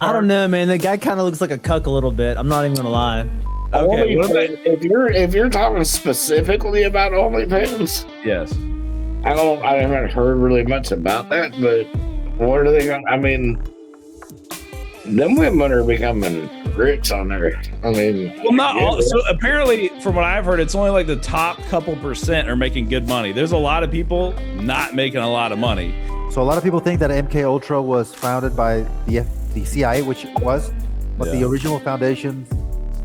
I don't know, man. The guy kind of looks like a cuck a little bit. I'm not even gonna lie. Okay, if you're talking specifically about OnlyFans, Yes. I haven't heard really much about that, but what are they going? I mean, them women are becoming rich on there. I mean, Well, not all. So apparently, from what I've heard, it's only like the top couple percent are making good money. There's a lot of people not making a lot of money. So a lot of people think that MK Ultra was founded by the CIA, which it was, but the original foundations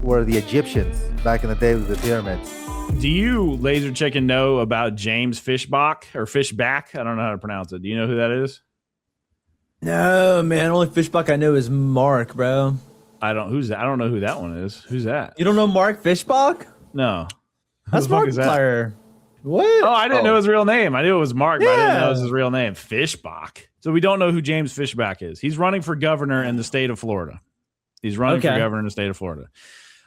were the Egyptians back in the day with the pyramids. Do you, Laser Chicken, know about James Fishbach or Fishback? I don't know how to pronounce it. Do you know who that is? No, man. Only Fishback I know is Mark, bro. I don't know who that one is. Who's that? You don't know Mark Fishback? No. That's Markiplier. What? Oh, I didn't know his real name. I knew it was Mark, but I didn't know it was Yeah. his real name. Fishbach. So we don't know who James Fishback is. He's running for governor in the state of Florida. He's running for governor in the state of Florida.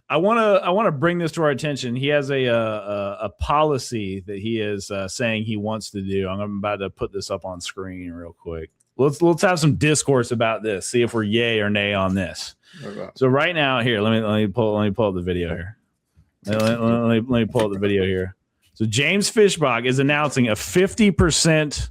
I want to bring this to our attention. He has a policy that he is saying he wants to do. I'm about to put this up on screen real quick. Let's have some discourse about this. See if we're yay or nay on this. So right now, here, let me pull up the video here. Let me pull up the video here. So James Fishbach is announcing a 50%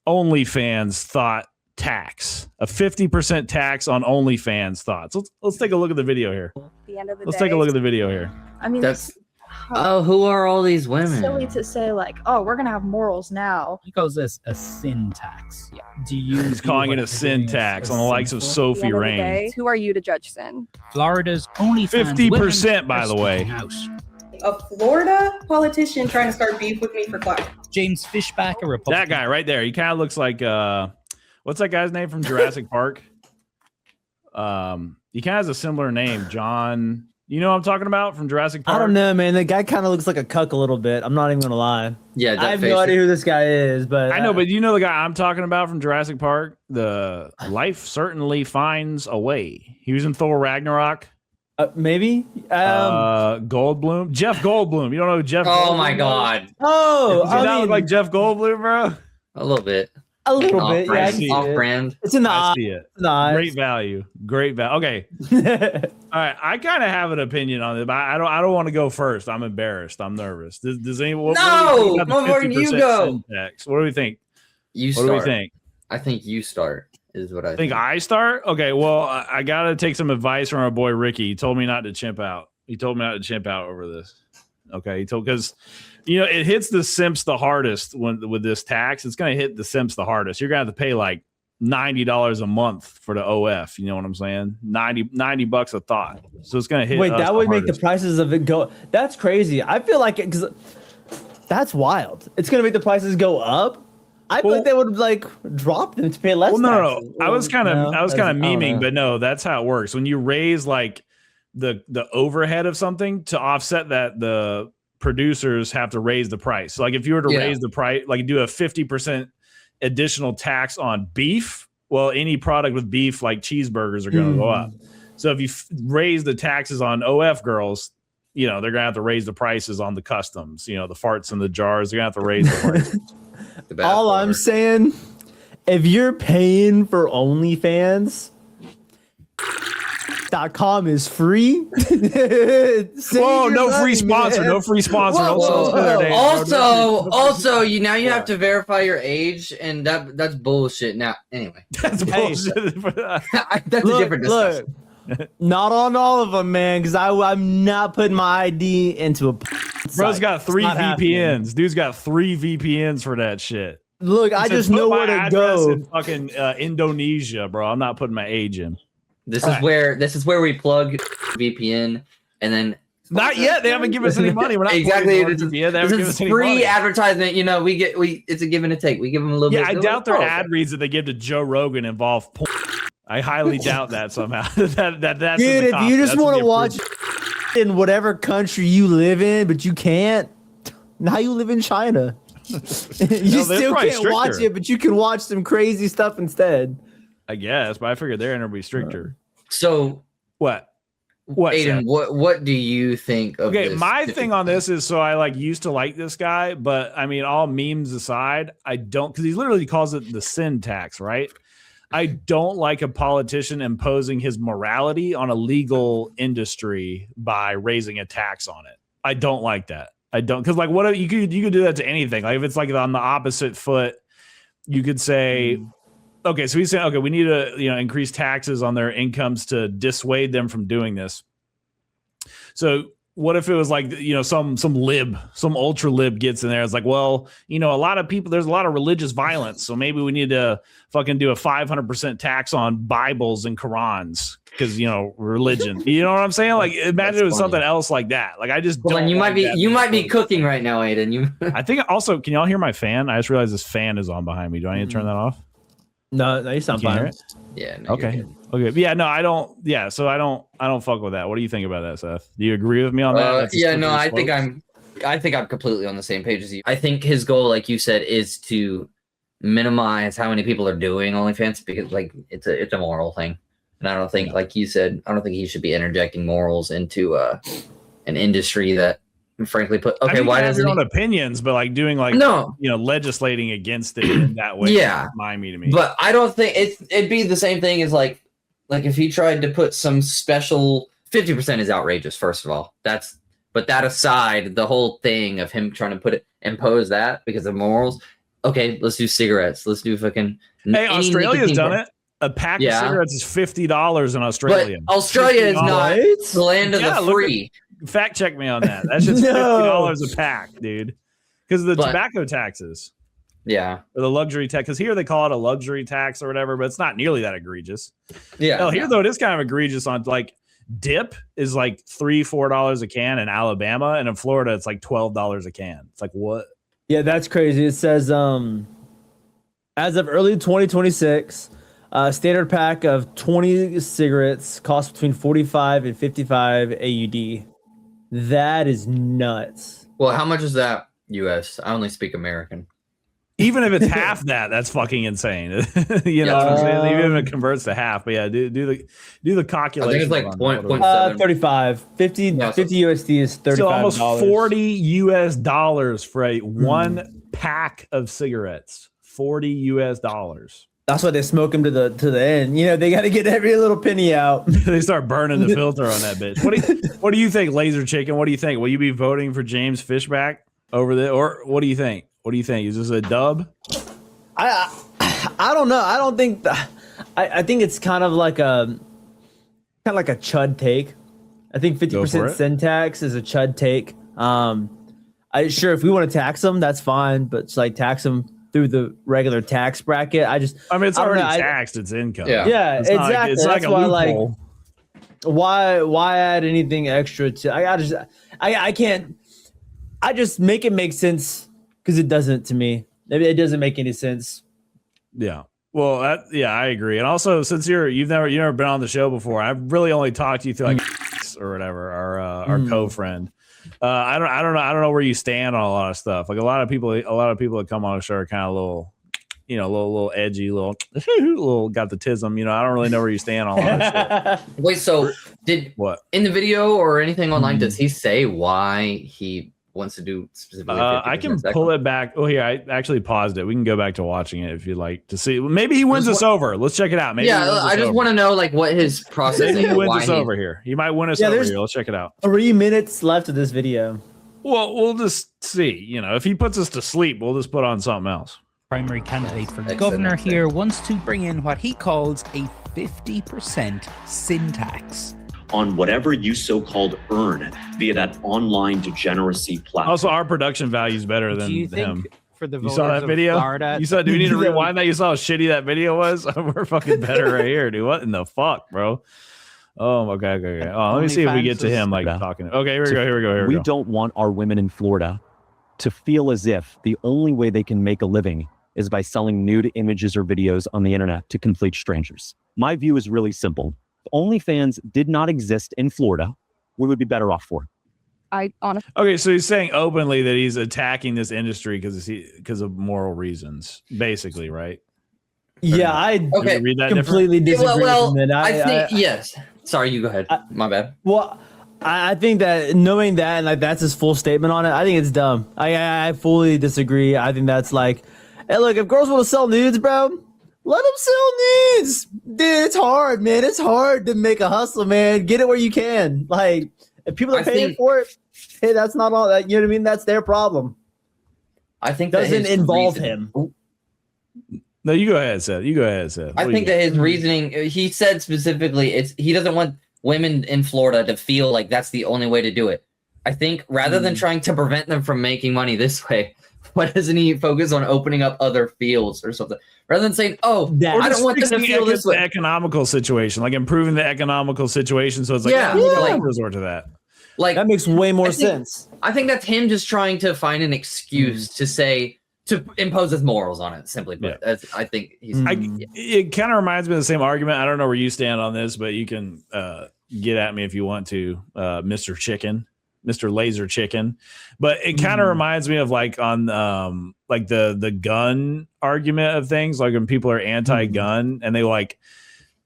OnlyFans thought tax, a 50% tax on OnlyFans thoughts. Let's take a look at the video here. The end of the Let's day, take a look at the video here. I mean, That's who are all these women? silly to say like, oh, we're gonna have morals now. He calls this a sin tax. Do you? He's calling it a sin tax on the likes of At the Sophie end of the Rain. day, who are you to judge sin? Florida's only 50%, by the way. A Florida politician trying to start beef with me for clout. James Fishback, a Republican. That guy right there. He kind of looks like what's that guy's name from Jurassic Park? He kind of has a similar name, John. You know what I'm talking about from Jurassic Park? I don't know, man. The guy kind of looks like a cuck a little bit. I'm not even gonna lie. Yeah, I have no idea who this guy is, but I know, but you know the guy I'm talking about from Jurassic Park? The life certainly finds a way. He was in Thor Ragnarok. Maybe. Goldblum. Jeff Goldblum. You don't know who Jeff Goldblum Oh my is? God. Oh, Does he not look like Jeff Goldblum, bro? A little bit. a little bit. Yeah, I see Off it. brand. It's in the I eye. see it. In the eyes. Great value. Great value. Okay. All right. I kind of have an opinion on it, but I don't want to go first. I'm embarrassed. I'm nervous. Does anyone? No, motherfucker, you go. Syntax? What do we think? You What start. do we think? I think you start is what I Think I start? Okay. Well, I got to take some advice from our boy Ricky. He told me not to chimp out. He told me not to chimp out over this. Okay. He told, because it hits the simps the hardest with this tax. It's going to hit the simps the hardest. You're going to have to pay like $90 a month for the OF. You know what I'm saying? 90 bucks a thought. So it's going to hit. Wait, us that the would make the hardest. prices of it go. That's crazy. I feel like because that's wild. It's gonna make the prices go up. I feel like they would like drop them to pay less. Well, no. taxes. I was kind of memeing, know. but no, that's how it works. When you raise like the overhead of something to offset that, the producers have to raise the price. So like if you were to raise the price, like do a 50% additional tax on beef, well, any product with beef like cheeseburgers are going to go up. So if you raise the taxes on OF girls, they're going to have to raise the prices on the customs, the farts in the jars. They're going to have to raise the prices. All I'm saying, if you're paying for OnlyFans, .com is free. Whoa, no free sponsor. No free sponsor. Also, you have to verify your age, and that's bullshit. Now, anyway, that's bullshit. That's a different discussion. Not on all of them, man, because I'm not putting my ID into a. Bro's got 3 VPNs. Dude's got 3 VPNs for that shit. Look, I just know where to go. In fucking Indonesia, bro. I'm not putting my age in. This is where we plug VPN, and then not yet. They haven't given us any money. We're not exactly. This is free advertisement. It's a give and a take. We give them a little bit. Yeah, I doubt their ad reads that they give to Joe Rogan involve porn. I highly doubt that somehow. That's dude. If you just want to watch in whatever country you live in, but you can't, now you live in China. You still can't watch it, but you can watch some crazy stuff instead. I guess, but I figured they're going to be stricter. So what? Aiden, what do you think of this? My thing on this is, so I used to like this guy, but I mean, all memes aside, I don't, because he literally calls it the sin tax, right? I don't like a politician imposing his morality on a legal industry by raising a tax on it. I don't like that. I don't, because like what you could do that to anything. Like if it's like on the opposite foot, you could say, okay, so he's saying, okay, we need to increase taxes on their incomes to dissuade them from doing this. So what if it was like, some ultra lib gets in there? It's like, well, a lot of people, there's a lot of religious violence. So maybe we need to fucking do a 500% tax on Bibles and Qurans because, religion. You know what I'm saying? Like, imagine it was something else like that. Like, I just don't. You might be cooking right now, Aiden. I think also, can y'all hear my fan? I just realized this fan is on behind me. Do I need to turn that off? No, you sound fine. Yeah. No, okay. Yeah. No, I don't. Yeah. So I don't fuck with that. What do you think about that, Seth? Do you agree with me on that? Yeah. No, I think I'm completely on the same page as you. I think his goal, like you said, is to minimize how many people are doing OnlyFans because, like, it's a moral thing, and I don't think, like you said, I don't think he should be interjecting morals into an industry that, frankly, put okay. I mean, why doesn't your own opinions, but like doing like legislating against it in that way? Yeah, mind me to me. But I don't think it'd be the same thing as like if he tried to put some special 50% is outrageous. First of all, but that aside, the whole thing of him trying to impose that because of morals. Okay, let's do cigarettes. Let's do fucking. Hey, Australia's done it. A pack of cigarettes is $50 in Australia. But Australia is not the land of the free. Fact check me on that. That's just $50 a pack, dude. Because of the tobacco taxes. Yeah. Or the luxury tax. Because here they call it a luxury tax or whatever, but it's not nearly that egregious. Yeah. Hell, here, though, it is kind of egregious on like dip is like $3-4 a can in Alabama. And in Florida, it's like $12 a can. It's like, what? Yeah, that's crazy. It says as of early 2026, a standard pack of 20 cigarettes costs between 45 and 55 AUD. That is nuts. Well, how much is that US? I only speak American. Even if it's half that's fucking insane. What I'm saying? Even if it converts to half. But yeah, do the calculation. I think it's like 35. 50 USD is $35. So almost $40 for one pack of cigarettes. $40. That's why they smoke them to the end. They got to get every little penny out. They start burning the filter on that bitch. What do you think, Laser Chicken? What do you think? Will you be voting for James Fishback over there, or what do you think? What do you think? Is this a dub? I don't know. I don't think I think it's kind of like a chud take. I think 50% sin tax is a chud take. Sure, if we want to tax them, that's fine, but it's like tax them through the regular tax bracket. It's already taxed. It's income. Yeah, it's exactly. It's that's like a why, loophole. Why add anything extra to? I can't. I just make it make sense because it doesn't to me. It doesn't make any sense. Yeah. Well, I agree. And also, since you've never been on the show before, I've really only talked to you through like or whatever, our co-friend. I don't know where you stand on a lot of stuff. Like a lot of people that come on the show are kind of a little, little edgy, little got the tism. I don't really know where you stand on a lot of shit. Wait, so what in the video or anything online? Does he say why he wants to do specifically? I can pull it back. Oh, here, I actually paused it. We can go back to watching it if you'd like to see. Maybe he wins us over. Let's check it out. Maybe I just want to know like what his process is. Maybe he wins us over here. He might win us over here. Let's check it out. 3 minutes left of this video. Well, we'll just see. If he puts us to sleep, we'll just put on something else. Primary candidate for governor here wants to bring in what he calls a 50% sin tax on whatever you so-called earn via that online degeneracy platform. Also, our production value is better than him. For the you saw that video? Do we need to rewind that? You saw how shitty that video was? We're fucking better right here, dude. What in the fuck, bro? Oh, okay. Oh, let me see if we get to him talking. Okay, here we go. We don't want our women in Florida to feel as if the only way they can make a living is by selling nude images or videos on the internet to complete strangers. My view is really simple. If OnlyFans did not exist in Florida, we would be better off for it. Okay, so he's saying openly that he's attacking this industry because of moral reasons, basically, right? Yeah, I completely disagree. Well, I think yes. Sorry, you go ahead. My bad. Well, I think that knowing that and like that's his full statement on it, I think it's dumb. I fully disagree. I think that's like, hey, look, if girls want to sell nudes, bro, Let them sell nudes. Dude, it's hard, man. It's hard to make a hustle, man. Get it where you can. Like, if people are paying for it, hey, that's not all that. You know what I mean? That's their problem. I think doesn't involve him. No, you go ahead, Seth. I think that his reasoning, he said specifically, he doesn't want women in Florida to feel like that's the only way to do it. I think rather than trying to prevent them from making money this way, why doesn't he focus on opening up other fields or something? Rather than saying, I don't want them to feel this way. The economical situation, like improving the economical situation. So it's like, resort to that. Like that makes way more sense. I think that's him just trying to find an excuse to impose his morals on it. Simply put, I think he's. It kind of reminds me of the same argument. I don't know where you stand on this, but you can get at me if you want to, Mr. Chicken. Mr. Laser Chicken, but it kind of reminds me of like on like the gun argument of things, like when people are anti-gun and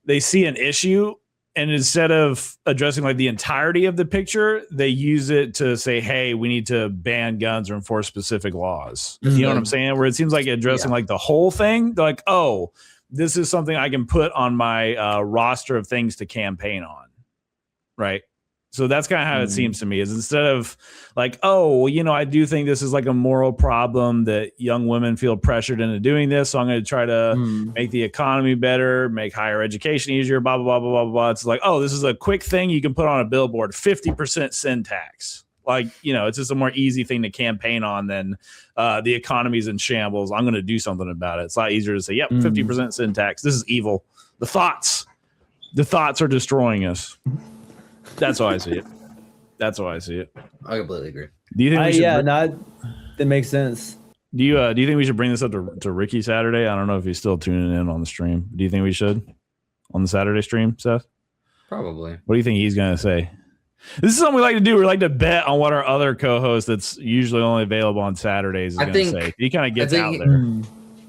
they see an issue and instead of addressing like the entirety of the picture, they use it to say, hey, we need to ban guns or enforce specific laws. You know what I'm saying? Where it seems like addressing like the whole thing. They're like, oh, this is something I can put on my roster of things to campaign on. Right. So that's kind of how it seems to me, is instead of like, oh, I do think this is like a moral problem that young women feel pressured into doing this. So I'm going to try to make the economy better, make higher education easier, blah, blah, blah, blah, blah, blah. It's like, oh, this is a quick thing you can put on a billboard, 50% sin tax. Like, it's just a more easy thing to campaign on than the economy's in shambles. I'm going to do something about it. It's a lot easier to say, yep, 50% sin tax. This is evil. The thoughts are destroying us. That's how I see it. I completely agree. Do you think we should that makes sense. Do you think we should bring this up to Ricky Saturday? I don't know if he's still tuning in on the stream. Do you think we should on the Saturday stream, Seth? Probably. What do you think he's going to say? This is something we like to do. We like to bet on what our other co-host that's usually only available on Saturdays is going to say. He kind of gets out there.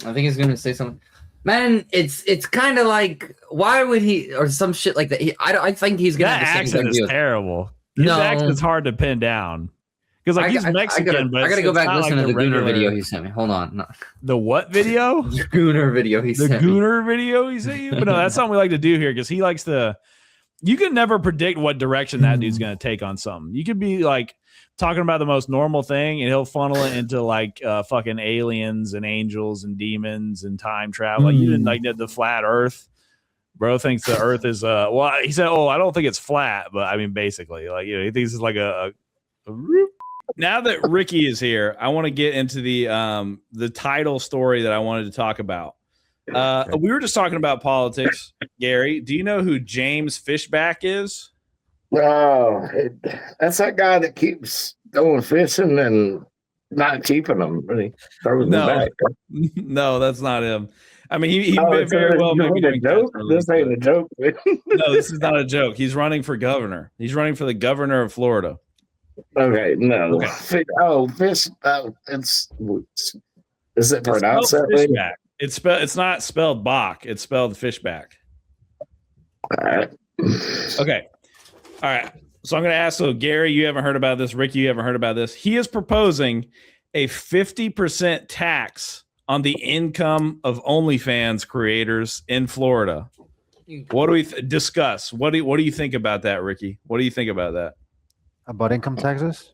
I think he's going to say something. Man, it's kind of like, why would he, or some shit like that. I think he's gonna. That accent is terrible. His accent's hard to pin down because like he's Mexican. I gotta go back and listen to the Gooner video he sent me. Hold on, no. The what video? The Gooner video he sent me. The Gooner video he sent you. But no, that's something we like to do here because he likes to. You can never predict what direction that dude's gonna take on something. You could be like talking about the most normal thing and he'll funnel it into like fucking aliens and angels and demons and time travel. Like you didn't like the flat earth. Bro thinks the earth is he said, oh, I don't think it's flat, but I mean basically like he thinks it's like a Now that Ricky is here, I want to get into the title story that I wanted to talk about. We were just talking about politics. Gary, do you know who James Fishback is? Oh, that's that guy that keeps going fishing and not keeping them. Really throws them back. No, that's not him. I mean, he very well may be doing joke. This ain't a joke. No, this is not a joke. He's running for governor. He's running for the governor of Florida. Okay, no. Okay. Fish. Is it pronounced that way? It's not spelled Bach. It's spelled Fishback. All right. Okay. All right. So I'm going to ask, Gary, you haven't heard about this. Ricky, you haven't heard about this. He is proposing a 50% tax on the income of OnlyFans creators in Florida. What do we discuss? What do you think about that, Ricky? What do you think about that? About income taxes?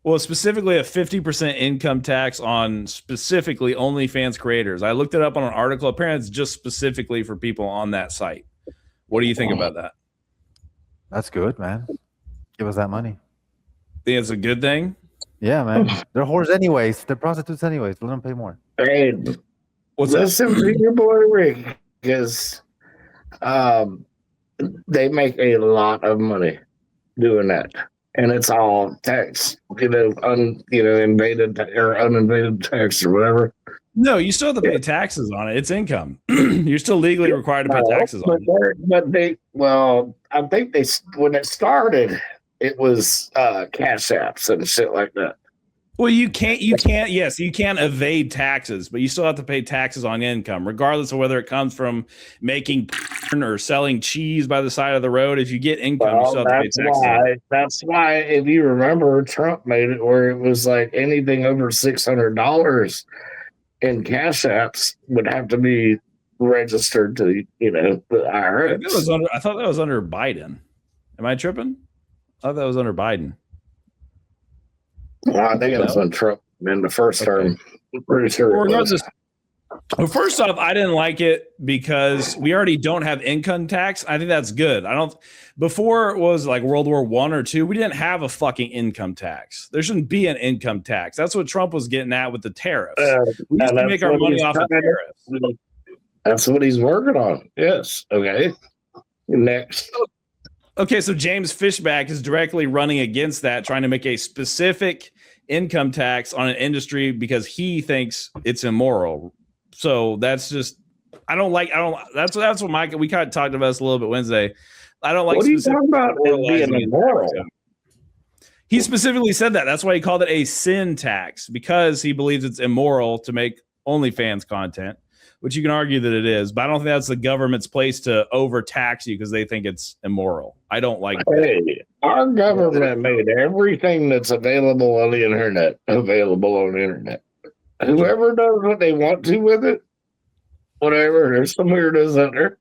Well, specifically a 50% income tax on specifically OnlyFans creators. I looked it up on an article. Apparently it's just specifically for people on that site. What do you think about that? That's good, man. Give us that money. Think it's a good thing? Yeah, man. They're whores anyways. They're prostitutes anyways. Let them pay more. Hey, listen to your boy Rick, because they make a lot of money doing that, and it's all tax, invaded or uninvaded tax or whatever. No, you still have to pay taxes on it. It's income. You're still legally required to pay taxes on it. I think when it started, it was cash apps and shit like that. Well, you can't evade taxes, but you still have to pay taxes on income, regardless of whether it comes from making or selling cheese by the side of the road. If you get income, you still have to pay taxes. That's why, if you remember, Trump made it where it was like anything over $600 in cash apps would have to be registered to the IRS. I thought that was under Biden. Am I tripping? I thought that was under Biden. Well, I think it was on Trump in the first term. I'm pretty sure. Well, first off, I didn't like it because we already don't have income tax. I think that's good. Before it was like World War I or II, we didn't have a fucking income tax. There shouldn't be an income tax. That's what Trump was getting at with the tariffs. We used to make our money off of tariffs. That's what he's working on. Yes. Okay. Next. Okay, so James Fishback is directly running against that, trying to make a specific income tax on an industry because he thinks it's immoral. So that's just that's what Mike, we kind of talked about this a little bit Wednesday. I don't like what are you talking about being immoral? He specifically said that. That's why he called it a sin tax, because he believes it's immoral to make OnlyFans content, which you can argue that it is, but I don't think that's the government's place to overtax you because they think it's immoral. I don't like that. Our government made everything that's available on the internet available on the internet. Whoever does what they want to with it, whatever, there's some weirdos out there.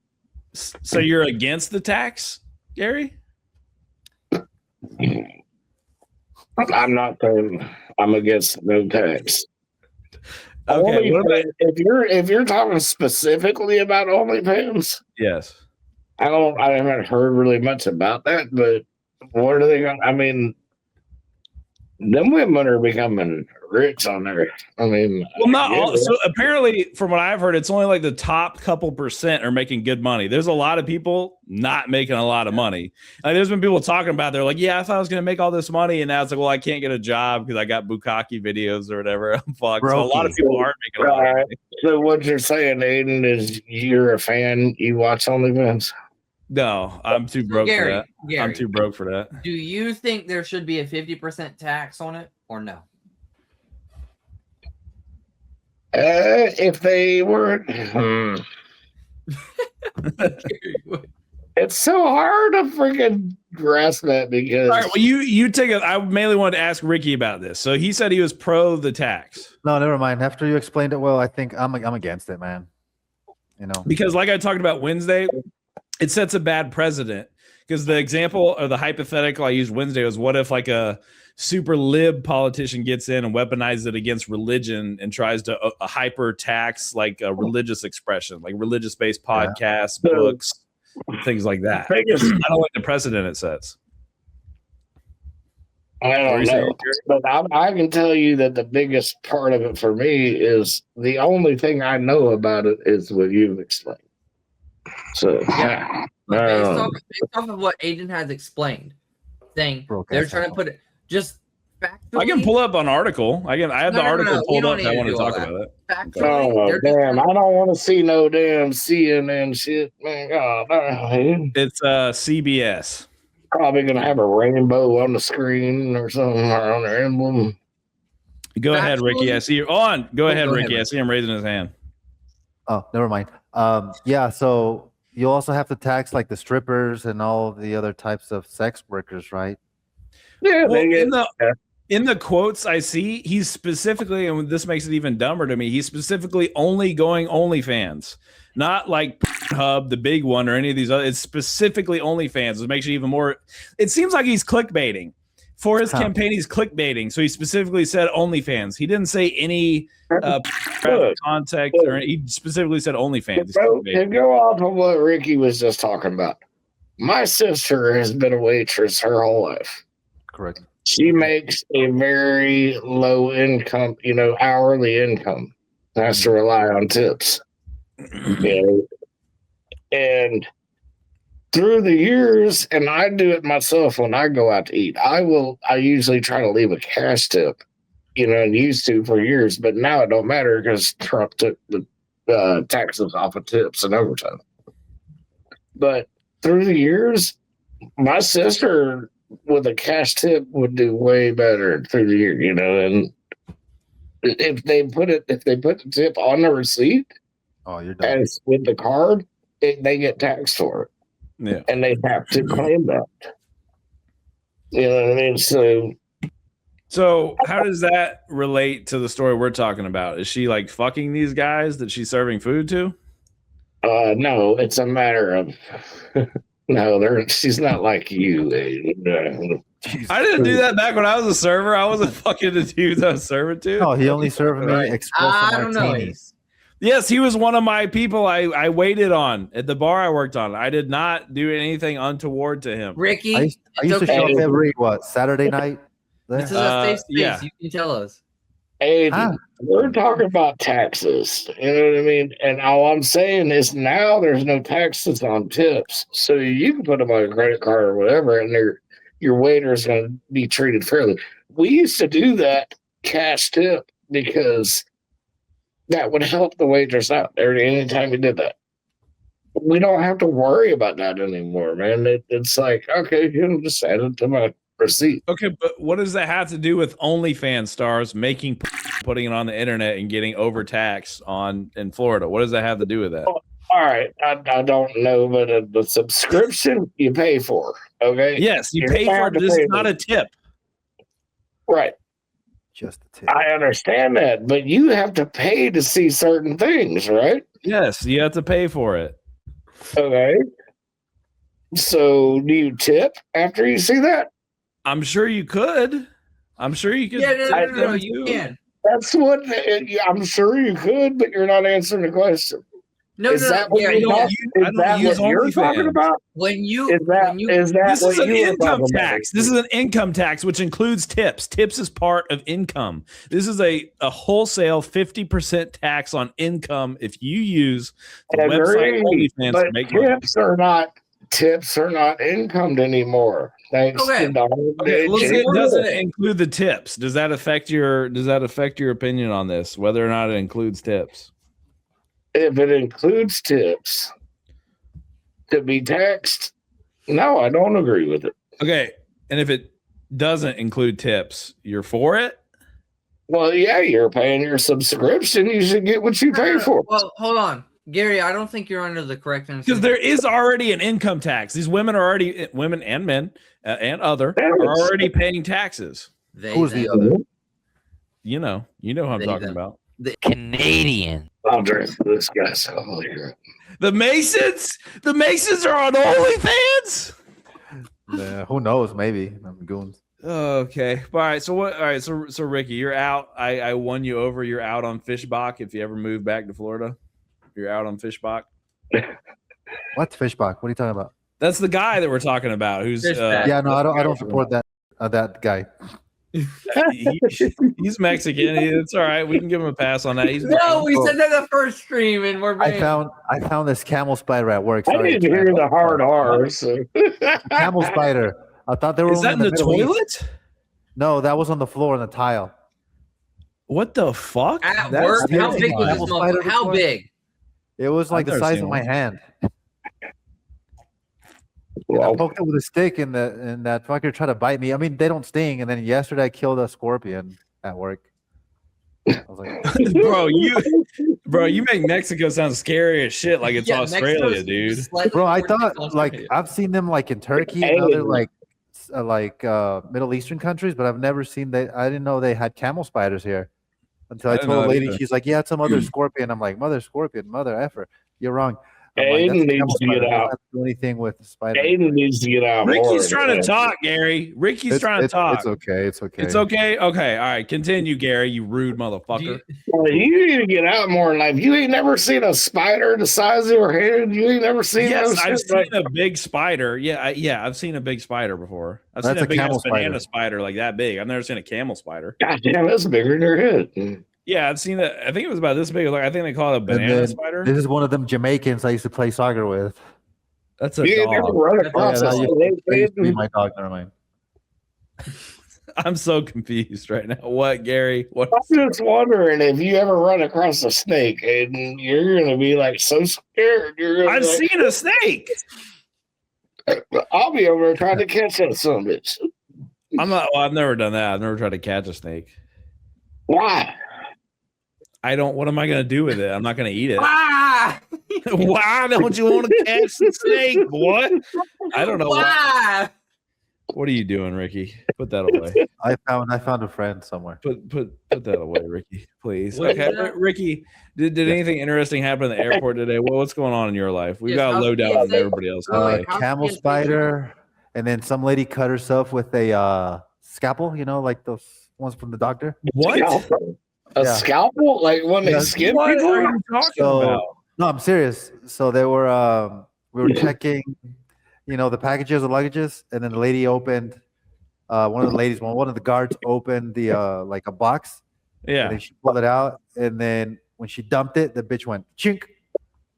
So you're against the tax, Gary? I'm not saying I'm against no tax. Okay, if you're talking specifically about OnlyFans, yes. I haven't heard really much about that, but what are they going? I mean, them women are becoming rich on there. I mean, well, not all. So apparently, from what I've heard, it's only like the top couple percent are making good money. There's a lot of people not making a lot of money. Like, there's been people talking about, they're like, yeah, I thought I was going to make all this money, and now it's like, well, I can't get a job because I got bukkake videos or whatever. I'm fucked. So a lot of people aren't making a lot of money. So what you're saying, Aiden, is you're a fan. You watch OnlyFans? No, I'm too broke for that. Gary, I'm too broke for that. Do you think there should be a 50% tax on it or no? If they were, it's so hard to freaking grasp that because. All right, well, you take it. I mainly wanted to ask Ricky about this. So he said he was pro the tax. No, never mind. After you explained it well, I think I'm against it, man. Because like I talked about Wednesday, it sets a bad precedent. Because the example or the hypothetical I used Wednesday was, what if like a super lib politician gets in and weaponizes it against religion and tries to hyper tax like a religious expression, like religious based podcasts, books, things like that. I don't like the precedent it sets. I don't know, but I can tell you that the biggest part of it for me is the only thing I know about it is what you've explained. So yeah, based off of what Aiden has explained, they're trying to put it just factually. I can pull up an article. I have the article pulled up. I want to talk about it. Oh damn! I don't want to see no damn CNN shit, man. God, it's CBS. Probably gonna have a rainbow on the screen or something or on their emblem. Go ahead, Ricky. I see you on. Go ahead, Ricky. I see him raising his hand. Oh, never mind. Yeah, so you also have to tax like the strippers and all the other types of sex workers, right? Yeah, well, in the quotes I see, he's specifically, and this makes it even dumber to me, he's specifically only going OnlyFans, not like Hub, the big one, or any of these other. It's specifically OnlyFans, which makes it even more. It seems like he's clickbaiting. For his campaign, he's clickbaiting. So he specifically said OnlyFans. He didn't say any contact, or he specifically said OnlyFans. To go off of what Ricky was just talking about, my sister has been a waitress her whole life. Correct. She makes a very low income, hourly income. Has to rely on tips. And through the years, and I do it myself when I go out to eat, I usually try to leave a cash tip, and used to for years, but now it don't matter because Trump took the taxes off of tips and overtime. But through the years, my sister with a cash tip would do way better through the year, and if they put the tip on the receipt, you're done. As with the card, they get taxed for it. Yeah, and they have to claim that. You know what I mean? So how does that relate to the story we're talking about? Is she like fucking these guys that she's serving food to? No, it's a matter of no. She's not like you. No. I didn't do that back when I was a server. I wasn't fucking the dudes I was serving to. No, he only served me espresso I don't know. martinis. Yes, he was one of my people I waited on at the bar I worked on. I did not do anything untoward to him. Ricky, I used to show up every Saturday night. This is a safe space. Yeah. You can tell us. Hey, we're talking about taxes. You know what I mean? And all I'm saying is now there's no taxes on tips, so you can put them on a credit card or whatever, and your waiter is going to be treated fairly. We used to do that cash tip because that would help the waitress out anytime you did that. We don't have to worry about that anymore, man. It's like, okay, you just add it to my receipt. Okay, but what does that have to do with OnlyFans stars putting it on the internet and getting overtaxed in Florida? What does that have to do with that? All right, I don't know, but the subscription you pay for, okay? Yes, you pay for it. This is not a tip. Right. Just a tip. I understand that, but you have to pay to see certain things, right? Yes, you have to pay for it. Okay. So do you tip after you see that? I'm sure you could. I'm sure you could. Yeah, no, you can. That's what I'm sure you could, but you're not answering the question. No, is that what you're talking about? When you this is an income tax. This is an income tax, which includes tips. Tips is part of income. This is a wholesale 50% tax on income if you use the website OnlyFans but to make tips are not incomed anymore. Thanks to Donald. Okay, doesn't it include the tips? Does that affect your opinion on this? Whether or not it includes tips? If it includes tips to be taxed, no, I don't agree with it. Okay, and if it doesn't include tips, you're for it? Well, yeah, you're paying your subscription. You should get what you pay for. Well, hold on, Gary. I don't think you're under the correct understanding. Because there is already an income tax. These women and men and other are already paying taxes. Who's the other? You know who I'm talking about. The Canadian. I'll drink this guy's here. The Masons are on OnlyFans. Who knows? Maybe I'm goons. Okay. All right. So what? All right. So Ricky, you're out. I won you over. You're out on Fishback. If you ever move back to Florida, you're out on Fishback. What Fishback? What are you talking about? That's the guy that we're talking about. Who's yeah? No, I don't support that guy. He's Mexican. It's all right. We can give him a pass on that. We said that the first stream, and we're. I found this camel spider at work. Sorry, I didn't hear the hard R. So. Camel spider. I thought they were. Is that in the toilet? No, that was on the floor in the tile. What the fuck? At work? How big was this motherfucker? How big? It was like the size of my hand. I poked it with a stick, and that fucker tried to bite me. I mean, they don't sting. And then yesterday, I killed a scorpion at work. I was like, bro, you make Mexico sound scary as shit. Like it's Australia, dude. Bro, I thought I've seen them like in Turkey and other Middle Eastern countries, but I've never seen I didn't know they had camel spiders here until I told a lady. She's like, yeah, it's some other scorpion. I'm like, mother scorpion, mother effer. You're wrong. Aiden needs to get out. Do anything with the spider. Aiden needs to get out. Ricky's trying to talk, Gary. Ricky's trying to talk. It's okay. It's okay. It's okay. Okay. All right. Continue, Gary. You rude motherfucker. You need to get out more in life. You ain't never seen a spider the size of your head. You ain't never seen. Yes, I've seen a big spider. Yeah, I've seen a big spider before. I've seen a big banana spider like that big. I've never seen a camel spider. God damn, that's bigger than your head. Yeah, I've seen that. I think it was about this big. Like I think they call it a banana spider. This is one of them Jamaicans I used to play soccer with. That's a dog. That used to be my dog. Never mind. I'm so confused right now. What, Gary? What? I'm just wondering if you ever run across a snake and you're gonna be like so scared. I've seen a snake. I'll be over there trying to catch that son of a bitch. I'm not. Well, I've never done that. I've never tried to catch a snake. Why? I don't. What am I going to do with it? I'm not going to eat it. Why? Why don't you want to catch the snake, boy? I don't know. Why? What are you doing, Ricky? Put that away. I found a friend somewhere. Put that away, Ricky, please. What Okay, is that? Ricky, did anything interesting happen at the airport today? Well, what's going on in your life? We've Yes, got a how's lowdown on PSA? everybody else. Like, how's Camel PSA? spider, and then some lady cut herself with a scalpel. You know, like those ones from the doctor. What? Scalpel? A Yeah. scalpel? Like when they skin What people? are you talking about? No, I'm serious. So they were we were checking, the packages and luggages, and then the lady opened one of the guards opened the like a box. Yeah. And then she pulled it out, and then when she dumped it, the bitch went chink.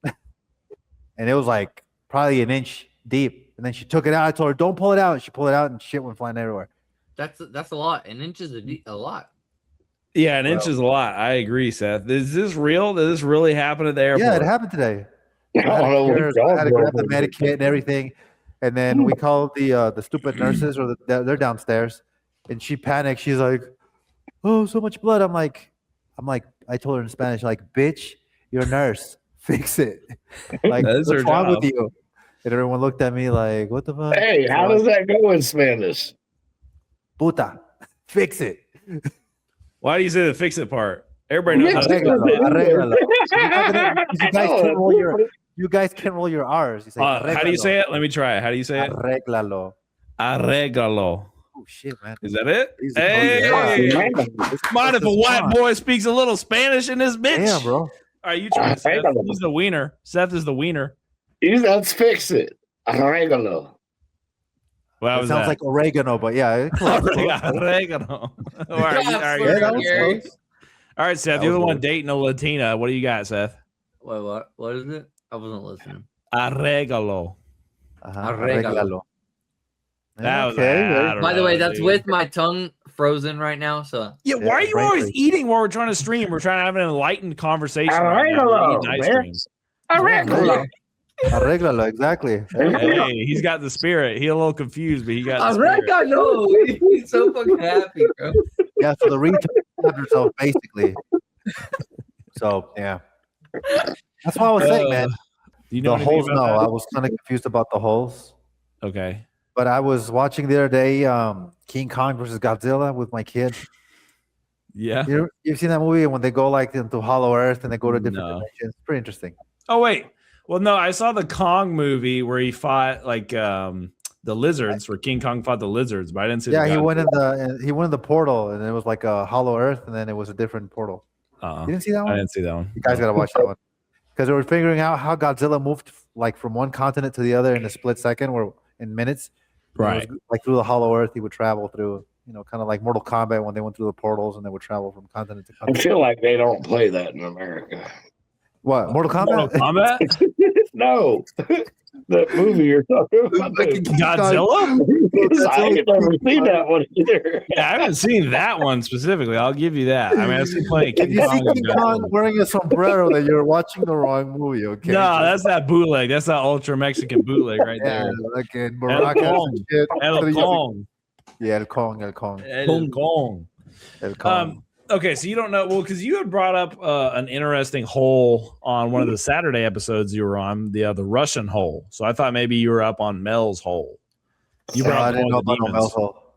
And it was like probably an inch deep. And then she took it out. I told her, don't pull it out. She pulled it out and shit went flying everywhere. That's a lot. An inch is a lot. Yeah, an inch is a lot. I agree, Seth. Is this real? Did this really happen at the airport? Yeah, it happened today. I I had to grab the medikit and everything. And then we called the stupid nurses, or they're downstairs. And she panicked. She's like, oh, so much blood. I'm like, I told her in Spanish, like, bitch, you're a nurse. Fix it. Like, what's wrong with you? And everyone looked at me like, what the fuck? Hey, how does that go in Spanish? Puta. Fix it. Why do you say the fix it part? Everybody knows. Arréglalo. You guys can roll your R's. You say, how do you say it? Let me try it. How do you say it? Arréglalo. Arréglalo. Oh shit, man. Is that it? Easy. Hey, Yeah. mind if a white boy speaks a little Spanish in this bitch? Damn, bro. All right, you try it, Seth. He's the wiener. Seth is the wiener. Let's fix it. Arregalo. Well, It sounds like oregano, but yeah. Oregano. All right, Seth, you're the one dating a Latina. What do you got, Seth? Wait, what? What is it? I wasn't listening. Arregalo. Arréglalo. That was By the way, that's with my tongue frozen right now. So yeah, why are you always eating while we're trying to stream? We're trying to have an enlightened conversation. Arregalo, Arréglalo, exactly. Hey, he's got the spirit. He's a little confused, but he got the spirit. Arregalo. He's so fucking happy, bro. Yeah, so the retard stabbed herself basically. So yeah, that's what I was saying, man. You know the holes? No, I was kind of confused about the holes. Okay, but I was watching the other day, King Kong versus Godzilla with my kid. Yeah, you've seen that movie when they go like into Hollow Earth and they go to different dimensions. It's pretty interesting. Oh wait, well no, I saw the Kong movie where he fought like the lizards, where King Kong fought the lizards, but I didn't see. Yeah, he went in the portal, and it was like a Hollow Earth, and then it was a different portal. You didn't see that one? I didn't see that one. You guys gotta watch that one because they were figuring out how Godzilla moved like from one continent to the other in a split second, or in minutes. Right, like through the Hollow Earth, he would travel through. Kind of like Mortal Kombat when they went through the portals and they would travel from continent to continent. I feel like they don't play that in America. What, Mortal Kombat? Mortal Kombat? No. That movie you're talking about. Godzilla? I ain't never seen that one either. Yeah, I haven't seen that one specifically. I'll give you that. I mean, I've seen plenty of King If you see Kong. King Kong wearing a sombrero, then you're watching the wrong movie, okay? No, that's that bootleg. That's that ultra Mexican bootleg right Yeah, there. like in El Baracas Kong. and shit. El Kong. Yeah, El Kong. El Kong. El Kong. Okay, so you don't know. Well, because you had brought up an interesting hole on one of the Saturday episodes you were on, the Russian hole. So I thought maybe you were up on Mel's hole. You brought I up didn't know about no Mel's hole.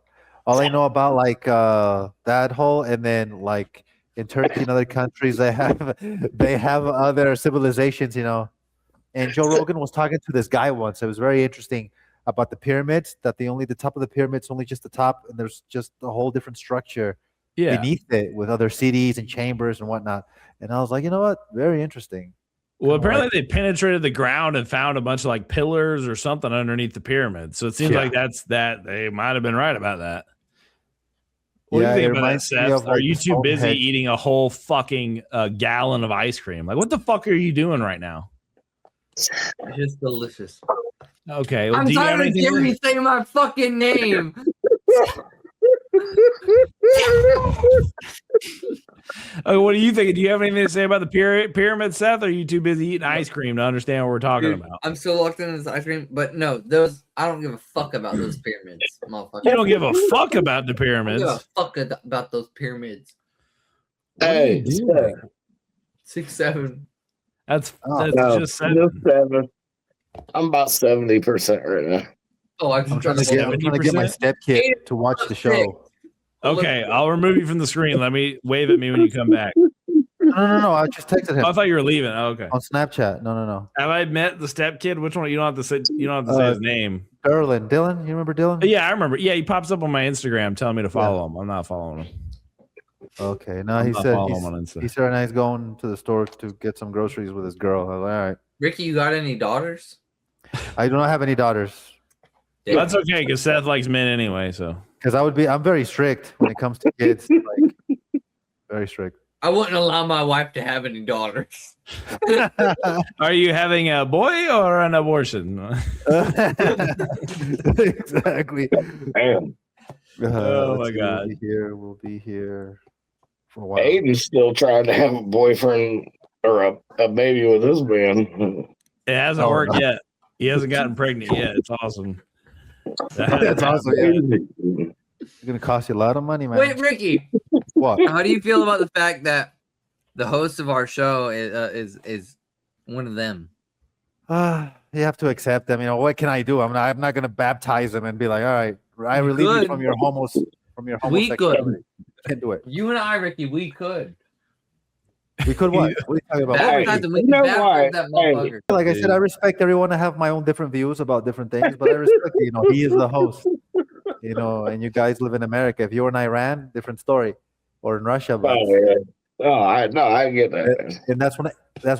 All I know about like that hole, and then like in Turkey and other countries, they have other civilizations, And Joe Rogan was talking to this guy once. It was very interesting about the pyramids. That the top of the pyramid's only just the top, and there's just a whole different structure beneath it with other cities and chambers and whatnot. And I was like, you know what? Very interesting. Well, apparently they penetrated the ground and found a bunch of like pillars or something underneath the pyramid. So it seems like they might have been right about that. What do you think about that, Seth? Are you too busy eating a whole fucking gallon of ice cream? Like, what the fuck are you doing right now? It's just delicious. Okay. Well, I'm tired of hearing you say my fucking name. What do you think? Do you have anything to say about the pyramid, Seth? Or are you too busy eating ice cream to understand what we're talking about? I'm still locked in this ice cream, but no, I don't give a fuck about those pyramids, motherfucker. You don't give a fuck about the pyramids. I don't give a fuck about those pyramids. Hey, 6, 7. That's no, just 7. I'm about 70% right now. I'm trying to get my step kid to watch the show. Okay, I'll remove you from the screen. Let me wave at me when you come back. No. I just texted him. I thought you were leaving. Oh, okay. On Snapchat. No. Have I met the step kid? Which one? You don't have to say. You don't have to say his name. Dylan. You remember Dylan? Yeah, I remember. Yeah, he pops up on my Instagram telling me to follow him. I'm not following him. Okay. No, he said he's going to the store to get some groceries with his girl. I was like, all right. Ricky, you got any daughters? I do not have any daughters. Yeah. That's okay because Seth likes men anyway. So because I'm very strict when it comes to kids. Like, very strict. I wouldn't allow my wife to have any daughters. Are you having a boy or an abortion? Exactly. Damn. Oh my God. We'll be here for a while. Aiden's still trying to have a boyfriend or a baby with his man. It hasn't worked yet. He hasn't gotten pregnant yet. It's awesome. That's awesome. Yeah. It's gonna cost you a lot of money, man. Wait, Ricky. What? How do you feel about the fact that the host of our show is one of them? You have to accept them. You know, what can I do? I'm not gonna baptize them and be like, all right, I relieve you from your homosexuality. We could. Can't do it. You and I, Ricky, we could. We could what? What are you talking about? Like I said, I respect everyone. I have my own different views about different things, but I respect you know, he is the host. You know, and you guys live in America. If you're in Iran, different story. Or in Russia, but I get that. And that's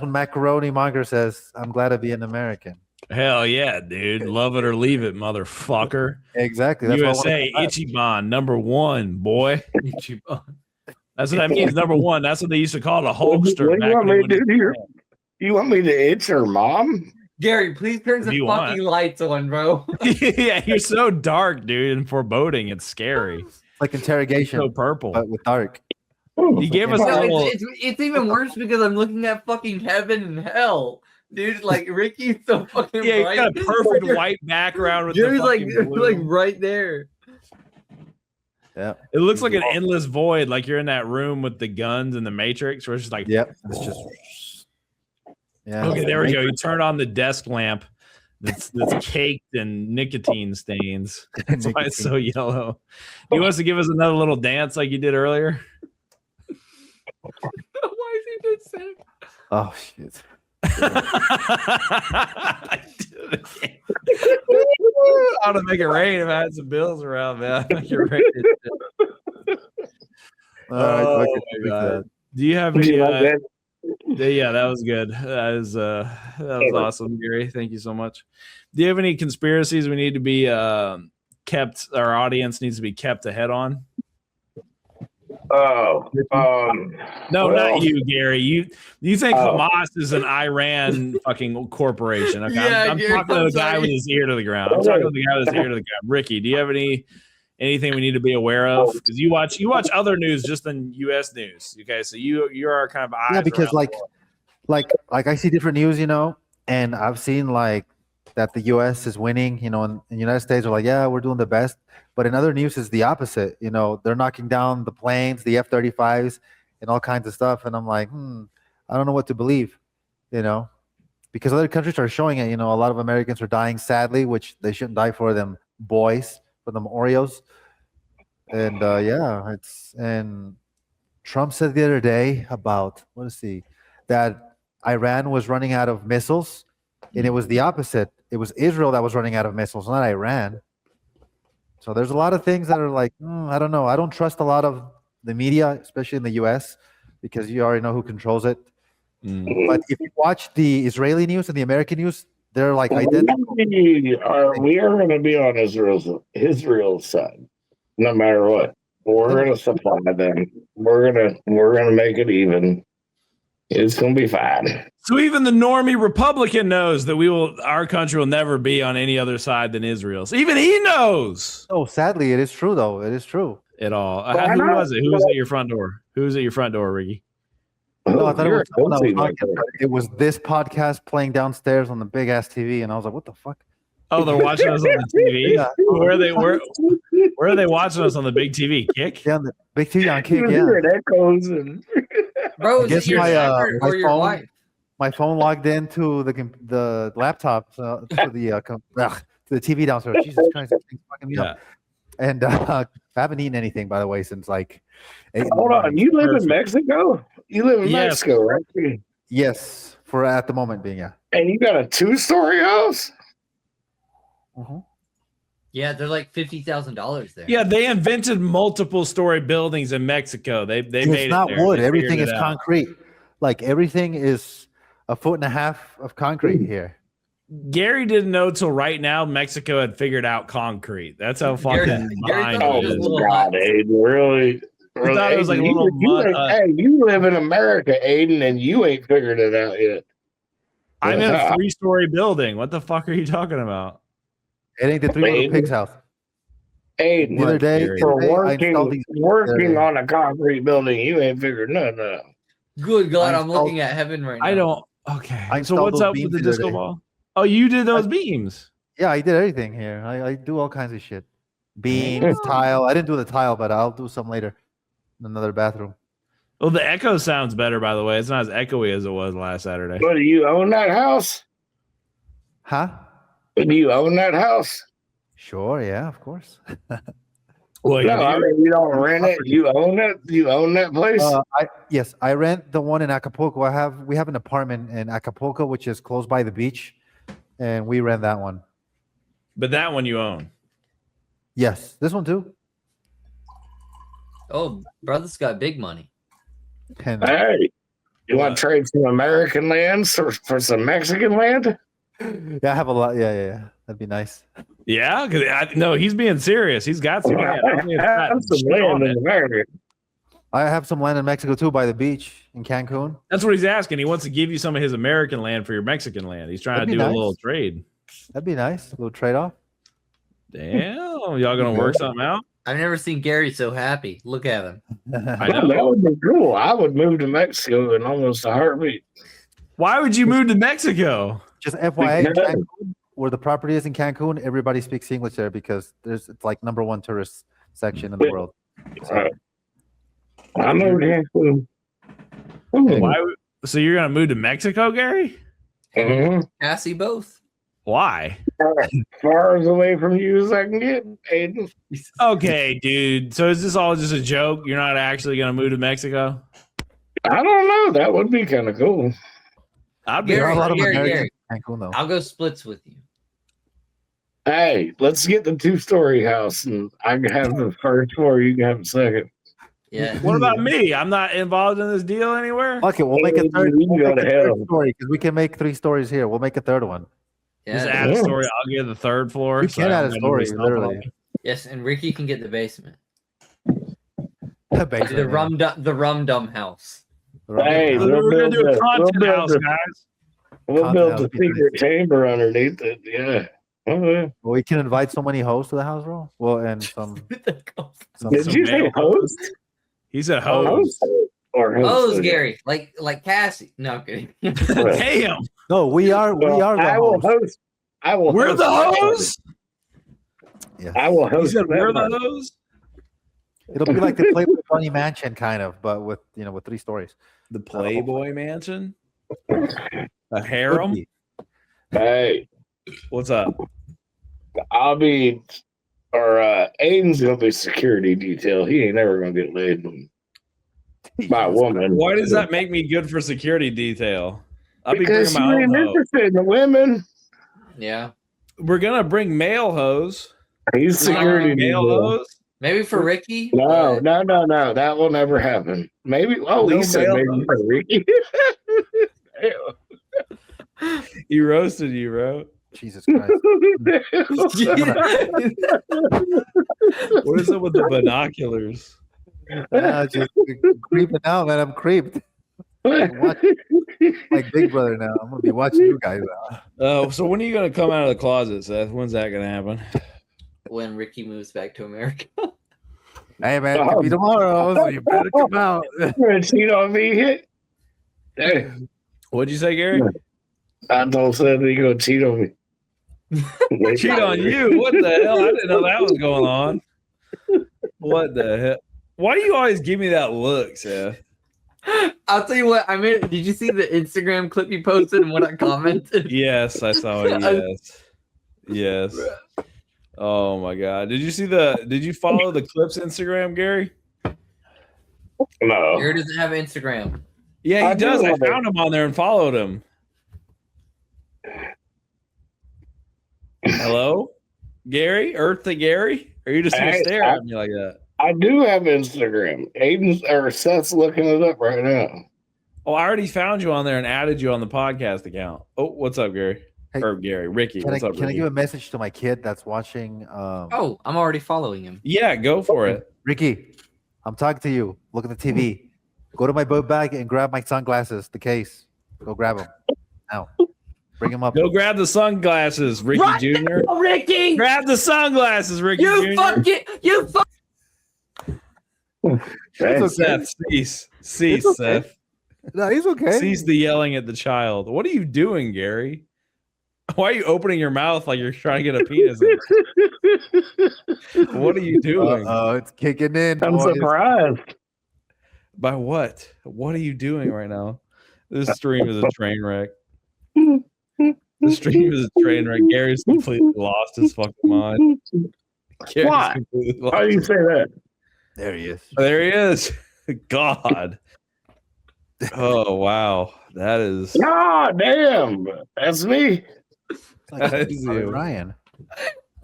when Macaroni Monger says, I'm glad to be an American. Hell yeah, dude. Love it or leave it, motherfucker. Exactly. That's USA Ichiban, #1, boy. Ichiban. That's what that means, #1. That's what they used to call the Hulkster. You want me to itch her mom? Gary, please turn some fucking lights on, bro. Yeah, you're so dark, dude, and foreboding. It's scary. Like interrogation. So purple. But with dark. You gave us it's even worse because I'm looking at fucking heaven and hell. Dude, like Ricky's so fucking bright. You got a perfect white background with Gary's the fucking like right there. Yeah. It looks like an endless void, like you're in that room with the guns and the Matrix, where it's just like, yep, it's just Okay, there we go. You turn on the desk lamp that's caked in nicotine stains. That's why it's so yellow. Do you want us to give us another little dance like you did earlier? Why is he just saying? Oh shit. I ought to make it rain if I had some bills around, man. Make it rain. Oh my God. Do you have any? Yeah, that was good. That was awesome, Gary. Thank you so much. Do you have any conspiracies we need to be kept? Our audience needs to be kept ahead on. No, not you, Gary. You think Hamas is an Iran fucking corporation? Okay, I'm talking to the guy with his ear to the ground. Ricky, do you have anything we need to be aware of? Because you watch other news just than U.S. news. Okay, so you're our kind of eyes. Yeah, because like I see different news, you know, and I've seen like that the U.S. is winning, you know, and the United States are like, yeah, we're doing the best. But in other news, is the opposite. You know, they're knocking down the planes, the F-35s, and all kinds of stuff. And I'm like, I don't know what to believe, you know, because other countries are showing it. You know, a lot of Americans are dying, sadly, which they shouldn't die for them boys, for them Oreos. And and Trump said the other day about, that Iran was running out of missiles, and it was the opposite. It was Israel that was running out of missiles, not Iran. So there's a lot of things that are like, I don't know. I don't trust a lot of the media, especially in the U.S., because you already know who controls it. But if you watch the Israeli news and the American news, they're like identical. We are going to be on Israel's side, no matter what. We're going to supply them. We're gonna make it even. It's going to be fine. So even the normie Republican knows that our country will never be on any other side than Israel's. Even he knows. Oh, sadly, it is true, though. It is true. Who was it? Who was at your front door? Who was at your front door, Ricky? No, I thought it was this podcast playing downstairs on the big ass TV, and I was like, "What the fuck?" Oh, they're watching us on the TV. Yeah. Where are they watching us on the big TV? Kick? Yeah, on the big TV on Kick. Yeah. Bro, is it your wife? My phone logged into the laptop to the TV downstairs. Jesus Christ, this thing's fucking me up. And I haven't eaten anything, by the way, since like. Hold on, you live in Mexico? You live in Mexico, right? Yes, for at the moment being, yeah. And you got a 2-story house? Mm-hmm. Yeah, they're like $50,000 there. Yeah, they invented multiple story buildings in Mexico. They made it. It's not there. wood. They Everything figured is it out. concrete. Like everything is 1.5 feet of concrete here. Gary didn't know till right now Mexico had figured out concrete. That's how fucking behind it is. Oh God, Aiden, really? I thought it was like a little hey, you live in America, Aiden, and you ain't figured it out yet. I'm in a 3-story building. What the fuck are you talking about? It ain't the 3 little pigs house. Aiden, the other day, for working on a concrete building, you ain't figured nothing out. Good God, I'm looking at heaven right now. I don't. Okay. So what's those up with beams the the other disco day. ball? Oh, you did those beams. Yeah, I did everything here. I do all kinds of shit. Beams, tile. I didn't do the tile, but I'll do some later in another bathroom. Well, the echo sounds better, by the way. It's not as echoey as it was last Saturday. But do you own that house? Huh? Do you own that house? Sure, yeah, of course. Well, no, I mean, you don't rent it. You own it. You own that place. Yes, I rent the one in Acapulco. We have an apartment in Acapulco, which is close by the beach, and we rent that one. But that one you own. Yes, this one too. Oh, brother's got big money. And, hey, you want to trade some American lands for some Mexican land? yeah, I have a lot. Yeah. That'd be nice. Yeah, because no, he's being serious. He's got some land. I have some land in America. I have some land in Mexico too, by the beach in Cancun. That's what he's asking. He wants to give you some of his American land for your Mexican land. He's trying to do a little trade. That'd be nice. A little trade off. Damn, y'all gonna work something out? I've never seen Gary so happy. Look at him. I know. That would be cool. I would move to Mexico in almost a heartbeat. Why would you move to Mexico? Just FYI, Cancun, where the property is in Cancun, everybody speaks English there because it's like #1 tourist section in the world. So, I moved to Cancun. So you're gonna move to Mexico, Gary? Mm-hmm. Cassie both. Why? Far as away from you as I can get, Aiden. Okay, dude. So is this all just a joke? You're not actually gonna move to Mexico? I don't know. That would be kind of cool. I'd be Gary, a lot of Gary, Americans Gary. in Cancun, though. I'll go splits with you. Hey, let's get the 2-story house, and I can have the first floor. You can have the second. Yeah. What about me? I'm not involved in this deal anywhere. Okay, we'll make a third, You go to hell. story because we can make 3 stories here. We'll make a third one. Just Yeah. add a story. I'll get the 3rd floor. You can add a story, literally. Yes, and Ricky can get the basement. Basically, The rum dum house. Hey, We're gonna do a content house, a, guys. we'll build a secret chamber underneath it. Yeah. Okay. Well, we can invite so many hosts to the house, bro. Well, and some. Did you say host? He said host. Or Oh, Gary, like Cassie. No, I'm kidding. Damn. No, we are the I will hosts. host. I will. We're host the that. host. Yeah. I will He host. said we're that the one. host. It'll be like the Playboy Bunny Mansion, kind of, but with with 3 stories. The Playboy Mansion. A harem. Hey, What's up? I'll be, or Aiden's gonna be security detail. He ain't never gonna get laid by a woman. Why does that make me good for security detail? I'll be Because bringing you my ain't own hoe. interested in the women. Yeah. We're gonna bring male hoes. He's security Male detail. hoes. Maybe for Ricky. No. That will never happen. Maybe. Oh, No he said male maybe for Ricky. He roasted you, bro. Jesus Christ. What is up with the binoculars? Just creeping out, man. I'm creeped. Like Big Brother now. I'm gonna be watching you guys now. So when are you gonna come out of the closet, Seth? When's that gonna happen? When Ricky moves back to America. Hey man, it could be tomorrow, so you better come out. You're gonna cheat on me? Hey, What'd you say, Gary? I told Seth he's gonna cheat on me. Cheat on you? What the hell? I didn't know that was going on. What the hell? Why do you always give me that look, Seth? I'll tell you what. I mean, did you see the Instagram clip you posted and what I commented? Yes, I saw it. Yes. Yes. Oh my God. Did you follow the Clips Instagram, Gary? No. Gary doesn't have Instagram. Yeah, he does. I found him on there and followed him. Hello? Gary? Earth to Gary? Are you just gonna stare at me like that? I do have Instagram. Aiden's or Seth's looking it up right now. Oh, I already found you on there and added you on the podcast account. Oh, what's up, Gary? Hey, or Gary, Ricky. What's up, Ricky? Can I give a message to my kid that's watching? Oh, I'm already following him. Yeah, go for it. Ricky, I'm talking to you. Look at the TV. Go to my boat bag and grab my sunglasses, the case. Go grab them. Now. Bring him up. Go grab the sunglasses, Ricky Jr. Now, Ricky! Grab the sunglasses, Ricky Jr. You fuck. Seth, cease, Seth. No, he's okay. Cease the yelling at the child. What are you doing, Gary? Why are you opening your mouth like you're trying to get a penis in? What are you doing? Oh, it's kicking in. I'm surprised. By what? What are you doing right now? This stream is a train wreck. The stream is a train wreck. Gary's completely lost his fucking mind. Why? Why do you say that? There he is. There he is. God. Oh wow, that is. God damn, that's me. That is you. Ryan.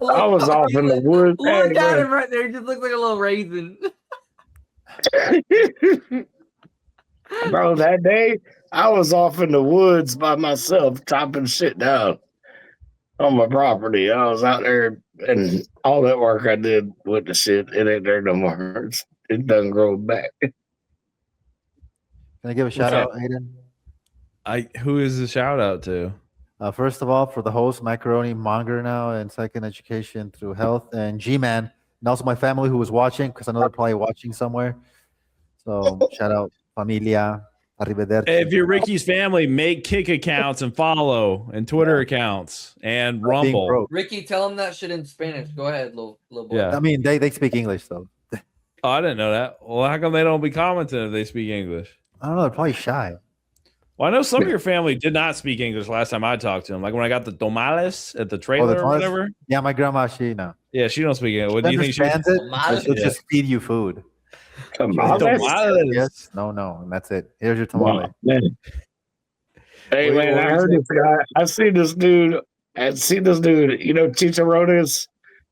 I was off in the woods. Look at him right there. He just looks like a little raisin. Bro, that day I was off in the woods by myself, chopping shit down on my property. I was out there, and all that work I did with the shit, it ain't there no more. It doesn't grow back. Can I give a shout out, Aiden? Who is the shout out to? First of all, for the host, Macaroni Monger now, and second, education through health, and G-Man, and also my family who was watching, because I know they're probably watching somewhere. So shout out, familia, arrivederci. If you're Ricky's family, make Kick accounts and follow, and Twitter accounts, and Rumble. Ricky, tell him that shit in Spanish. Go ahead, little boy. Yeah. I mean, they speak English, though. Oh, I didn't know that. Well, how come they don't be commenting if they speak English? I don't know. They're probably shy. Well, I know some of your family did not speak English last time I talked to them. Like when I got the tamales at the trailer or whatever. Yeah, my grandma, she no. Yeah, she don't speak English. What do you think she understands it? She'll just feed you food. Tamales? Yes. No, and that's it. Here's your tamale. Hey, man, I heard this guy. I seen this dude. You know, chicharrones?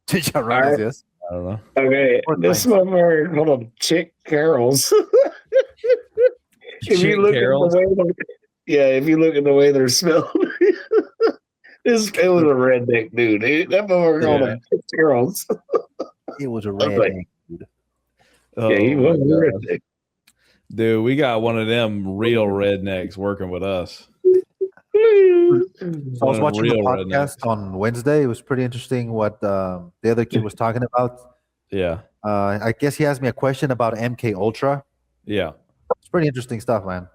Chicharrones, yes. I don't know. Okay, this motherfucker called them Chick Carols. If you look at the way they're spelled, it was a redneck dude. That motherfucker called them Chick Carols. It was a redneck dude. Oh, yeah, he was a redneck. Dude, we got one of them real rednecks working with us. So I was watching the podcast on Wednesday. It was pretty interesting what the other kid was talking about. Yeah. I guess he asked me a question about MK Ultra. Yeah. It's pretty interesting stuff, man.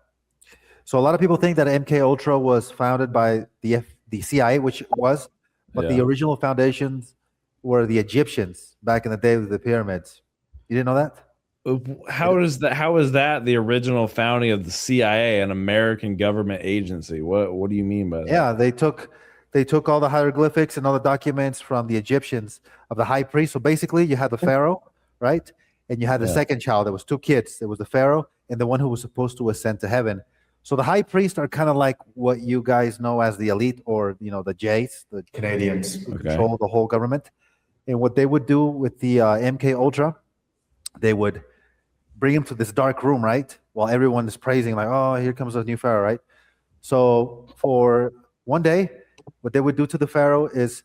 So a lot of people think that MK Ultra was founded by the CIA, which it was, but the original foundations were the Egyptians back in the day with the pyramids. You didn't know that? How is that the original founding of the CIA, an American government agency? What do you mean by that? Yeah, they took all the hieroglyphics and all the documents from the Egyptians of the high priest. So basically, you had the pharaoh, right? And you had the second child. There was two kids. There was the pharaoh and the one who was supposed to ascend to heaven. So the high priests are kind of like what you guys know as the elite, or the Jays, the Canadians, who control the whole government. And what they would do with the MK Ultra, they would bring him to this dark room, right? While everyone is praising, like, oh, here comes a new pharaoh, right? So for one day, what they would do to the pharaoh is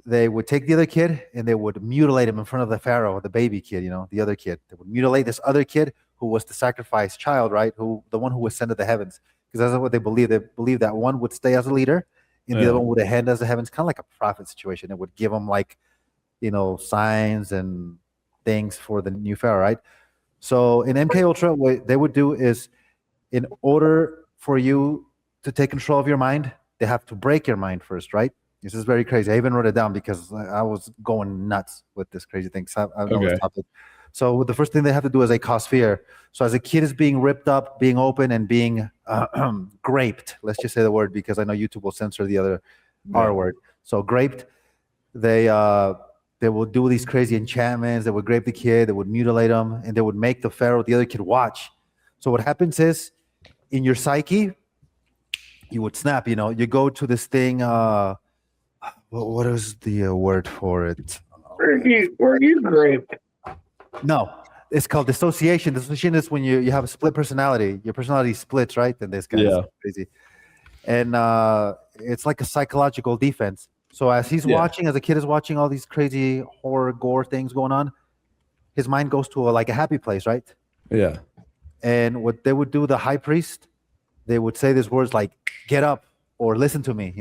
they would take the other kid and they would mutilate him in front of the pharaoh, the baby kid, the other kid. They would mutilate this other kid who was the sacrificed child, right? The one who ascended the heavens. Because that's what they believe. They believe that one would stay as a leader and the other one would ascend as the heavens, kind of like a prophet situation. It would give them signs and things for the new pharaoh, right? So in MK Ultra, what they would do is, in order for you to take control of your mind, they have to break your mind first, right? This is very crazy. I even wrote it down because I was going nuts with this crazy thing. So I know this topic. So the first thing they have to do is they cause fear. So as a kid is being ripped up, being open, and being graped, let's just say the word because I know YouTube will censor the other R word. So graped, they would do these crazy enchantments. They would rape the kid. They would mutilate him, and they would make the pharaoh, the other kid, watch. So what happens is, in your psyche, you would snap. You go to this thing. What is the word for it? Were you raped? No, it's called dissociation. Dissociation is when you have a split personality. Your personality splits, right? And this guy's crazy. And it's like a psychological defense. So as he's watching, as a kid is watching all these crazy horror, gore things going on, his mind goes to a happy place, right? Yeah. And what they would do, the high priest, they would say these words like, get up or listen to me,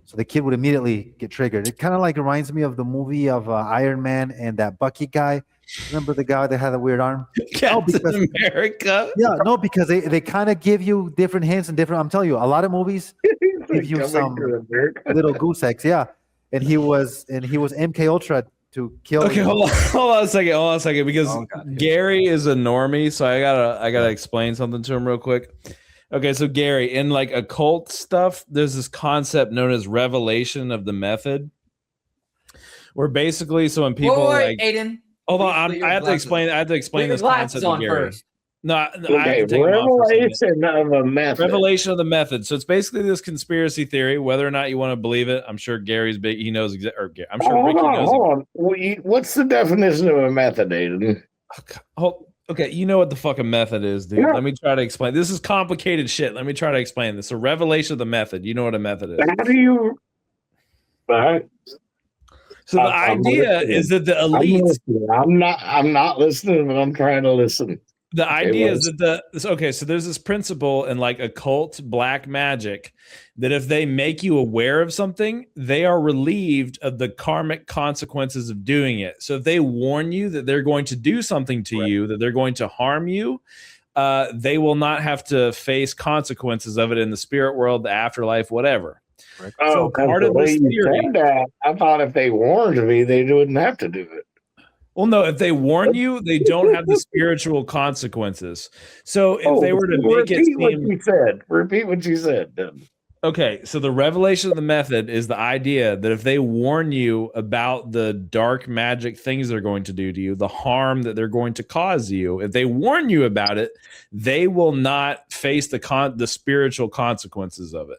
So the kid would immediately get triggered. It kind of reminds me of the movie of Iron Man and that Bucky guy. Remember the guy that had a weird arm? Captain America. Yeah, no, because they kind of give you different hints and different. I'm telling you, a lot of movies give you some little goose eggs. Yeah, and he was MK Ultra to kill. Okay, hold on a second, because Gary is a normie, so I gotta explain something to him real quick. Okay, so Gary, in occult stuff, there's this concept known as revelation of the method, where basically, so when people Aiden. Hold on, I have to explain this concept to Gary. First. No, I have to take revelation of a method. Revelation of the method. So it's basically this conspiracy theory. Whether or not you want to believe it, I'm sure Gary's big. He knows. I'm sure Ricky knows. Hold on. What's the definition of a method, Aiden? Okay, you know what the fucking method is, dude. Yeah. Let me try to explain. This is complicated shit. Let me try to explain this. A revelation of the method. You know what a method is. How do you? So the idea is that the elites. I'm not listening, but I'm trying to listen. The idea is that so there's this principle in occult black magic that if they make you aware of something, they are relieved of the karmic consequences of doing it. So if they warn you that they're going to do something to you, that they're going to harm you, they will not have to face consequences of it in the spirit world, the afterlife, whatever. So part of this theory, I thought if they warned me, they wouldn't have to do it. Well, no, if they warn you, they don't have the spiritual consequences. So if they were to make it seem... Repeat what you said. Then. Okay, so the revelation of the method is the idea that if they warn you about the dark magic things they're going to do to you, the harm that they're going to cause you, if they warn you about it, they will not face the spiritual consequences of it.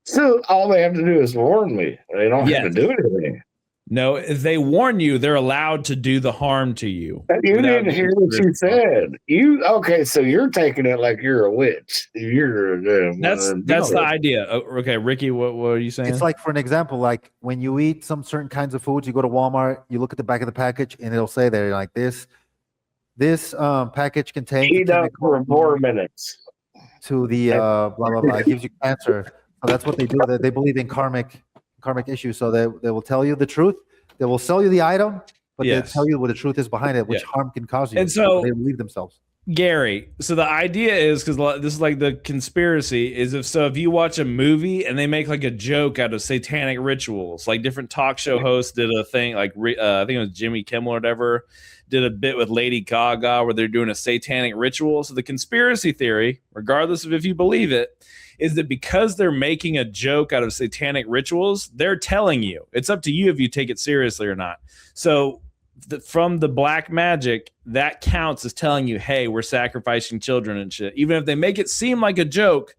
So all they have to do is warn me. They don't have to do anything. No, if they warn you, they're allowed to do the harm to you. You didn't hear what you said. So you're taking it like you're a witch. That's the idea. Okay, Ricky, what are you saying? It's for an example, when you eat some certain kinds of foods, you go to Walmart, you look at the back of the package, and it'll say there this package contains eat up for 4 minutes to the blah blah blah. It gives you cancer. So that's what they do. They believe in karmic issues. So they will tell you the truth. They will sell you the item, but they'll tell you what the truth is behind it, which harm can cause you. And so they believe themselves. Gary, so the idea is, because this is the conspiracy, is if you watch a movie and they make a joke out of satanic rituals, different talk show hosts did a thing, I think it was Jimmy Kimmel or whatever, did a bit with Lady Gaga where they're doing a satanic ritual. So the conspiracy theory, regardless of if you believe it, is that because they're making a joke out of satanic rituals, they're telling you. It's up to you if you take it seriously or not. So from the black magic, that counts as telling you, hey, we're sacrificing children and shit. Even if they make it seem like a joke,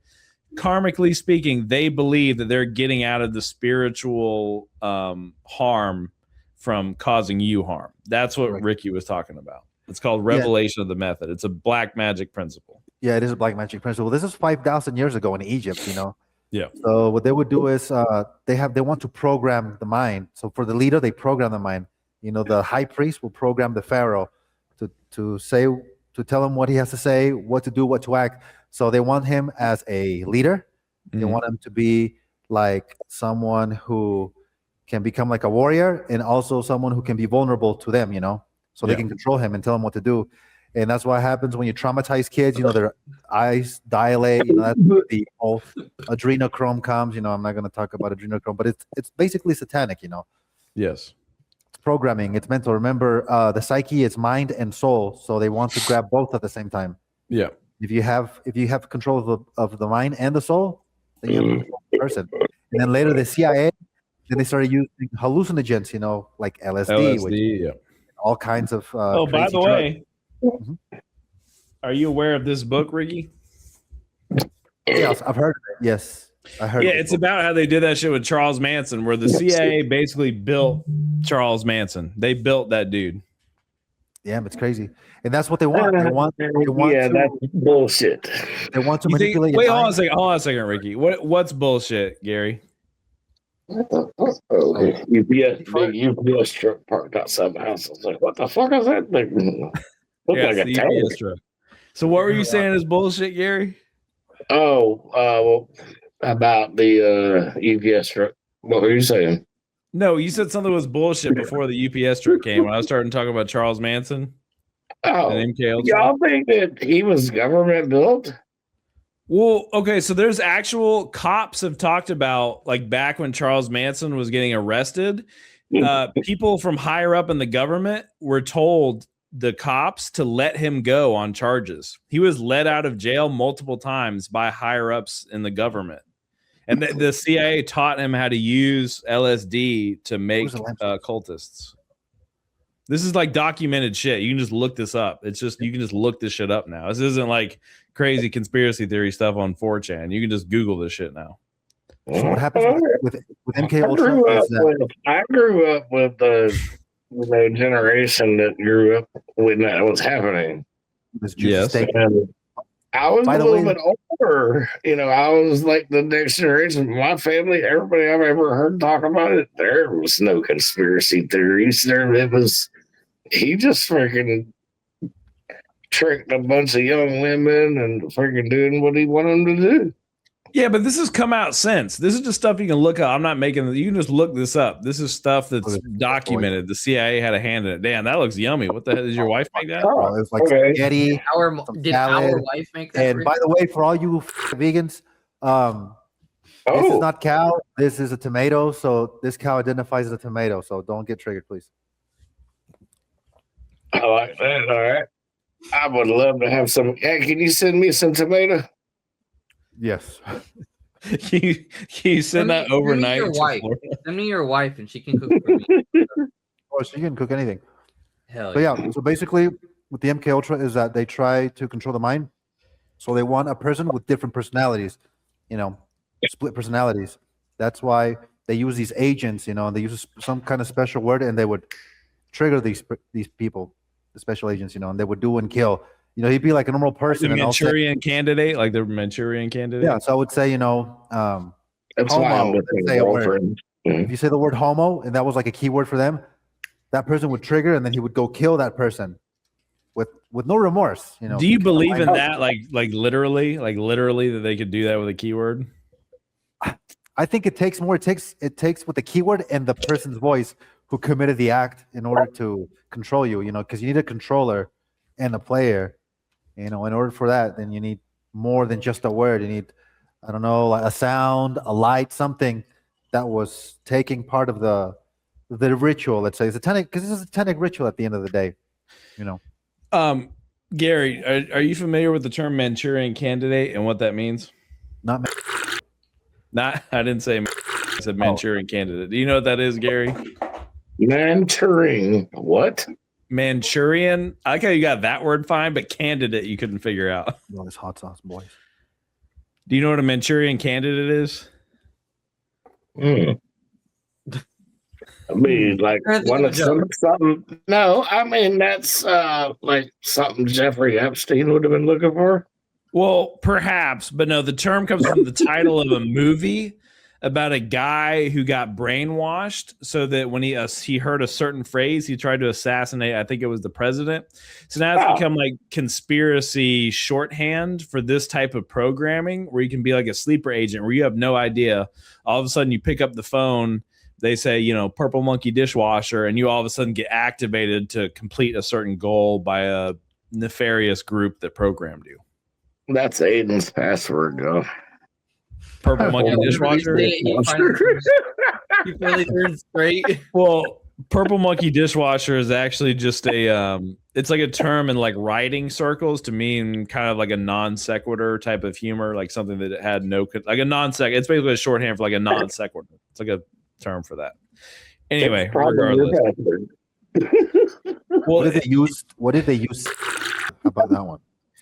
karmically speaking, they believe that they're getting out of the spiritual harm from causing you harm. That's what Ricky was talking about. It's called revelation of the method. It's a black magic principle. Yeah, it is a black magic principle. This is 5,000 years ago in Egypt, Yeah. So what they would do is they want to program the mind. So for the leader, they program the mind. The high priest will program the pharaoh to tell him what he has to say, what to do, what to act. So they want him as a leader. Mm-hmm. They want him to be someone who can become a warrior, and also someone who can be vulnerable to them, so they can control him and tell him what to do. And that's what happens when you traumatize kids. Their eyes dilate. That's the whole adrenochrome comes. I'm not going to talk about adrenochrome, but it's basically satanic. Yes. It's programming. It's mental. Remember, the psyche is mind and soul, so they want to grab both at the same time. Yeah. If you have control of the mind and the soul, then you have control of the person. And then later, the CIA Then they started using hallucinogens, like LSD, LSD, all kinds of. Oh, by the drugs. way, are you aware of this book, Ricky? Yes, I've heard of it. Yes, I heard. Yeah, of it. it's about how they did that shit with Charles Manson, where the CIA basically built Charles Manson. They built that dude. Yeah, it's crazy, and that's what they want. They want that's bullshit. They want to You think, manipulate. wait, hold on a second, Ricky. What's bullshit, Gary? UPS truck parked outside the house. I was like, what the fuck is that thing? Looked like a tank. Truck. So what were you saying is bullshit, Gary? Well, about the UPS truck. What were you saying? No, you said something was bullshit before the UPS truck came. When I was starting to talk about Charles Manson. And MK Ultra. Y'all think that he was government built? Well, okay, so there's actual cops have talked about, like, back when Charles Manson was getting arrested, people from higher up in the government were told, the cops, to let him go on charges. He was let out of jail multiple times by higher ups in the government. And the CIA taught him how to use LSD to make cultists. This is like documented shit. You can just look this up. It's just, you can just look this shit up now. This isn't like crazy conspiracy theory stuff on 4chan. You can just Google this shit now. So what happens with MK Ultra is that I grew up with the generation that grew up when that was happening. Yes. And I was a little bit older. I was like the next generation. My family, everybody I've ever heard talk about it, there was no conspiracy theories. He just freaking tricked a bunch of young women and freaking doing what he wanted them to do. Yeah, but this has come out since. This is just stuff you can look up. I'm not making it. You can just look this up. This is stuff that's documented. The CIA had a hand in it. Damn, that looks yummy. What the hell? Did your wife make that? Oh, it's like spaghetti. Did our wife make that? And by the way, for all you vegans, this is not cow. This is a tomato. So this cow identifies as a tomato. So don't get triggered, please. I like that. All right. I would love to have some. Hey, can you send me some tomato? Yes. you send that overnight. Send me your wife, and she can cook for me. Oh, she can cook anything. Hell but yeah. So basically, with the MK Ultra, is that they try to control the mind. So they want a person with different personalities, split personalities. That's why they use these agents, and they use some kind of special word, and they would trigger these people, the special agents, and they would do and kill. He'd be like a normal person. The Manchurian candidate, like the Manchurian candidate. Yeah, so I would say, that's homo. why Say a word. If you say the word homo, and that was like a keyword for them, that person would trigger, and then he would go kill that person with no remorse. Do you believe in that? Like literally that they could do that with a keyword? I think it takes more. It takes with the keyword and the person's voice who committed the act in order to control you. Because you need a controller and a player. In order for that, then you need more than just a word. You need, I don't know, like a sound, a light, something that was taking part of the ritual. Let's say it's satanic, because this is a satanic ritual at the end of the day. Gary, are you familiar with the term Manchurian candidate and what that means? Not. I didn't say. I said Manchurian candidate. Do you know what that is, Gary? Manchurian. What? Manchurian. I like how you got that word fine, but candidate you couldn't figure out. Well, this hot sauce, boys. Do you know what a Manchurian candidate is? I mean, like one of something. No, I mean that's like something Jeffrey Epstein would have been looking for. Well, perhaps, but no. The term comes from the title of a movie about a guy who got brainwashed so that when he heard a certain phrase, he tried to assassinate, I think it was the president. So now it's become like conspiracy shorthand for this type of programming where you can be like a sleeper agent where you have no idea. All of a sudden you pick up the phone, they say, purple monkey dishwasher, and you all of a sudden get activated to complete a certain goal by a nefarious group that programmed you. That's Aiden's password, though. Purple monkey dishwasher. He finally turned straight. Well, purple monkey dishwasher is actually just it's like a term in like writing circles to mean kind of like a non sequitur type of humor, like something that had no, like a non sequitur. It's basically a shorthand for like a non sequitur. It's like a term for that. Anyway, regardless. Well, what did they use? How about that one?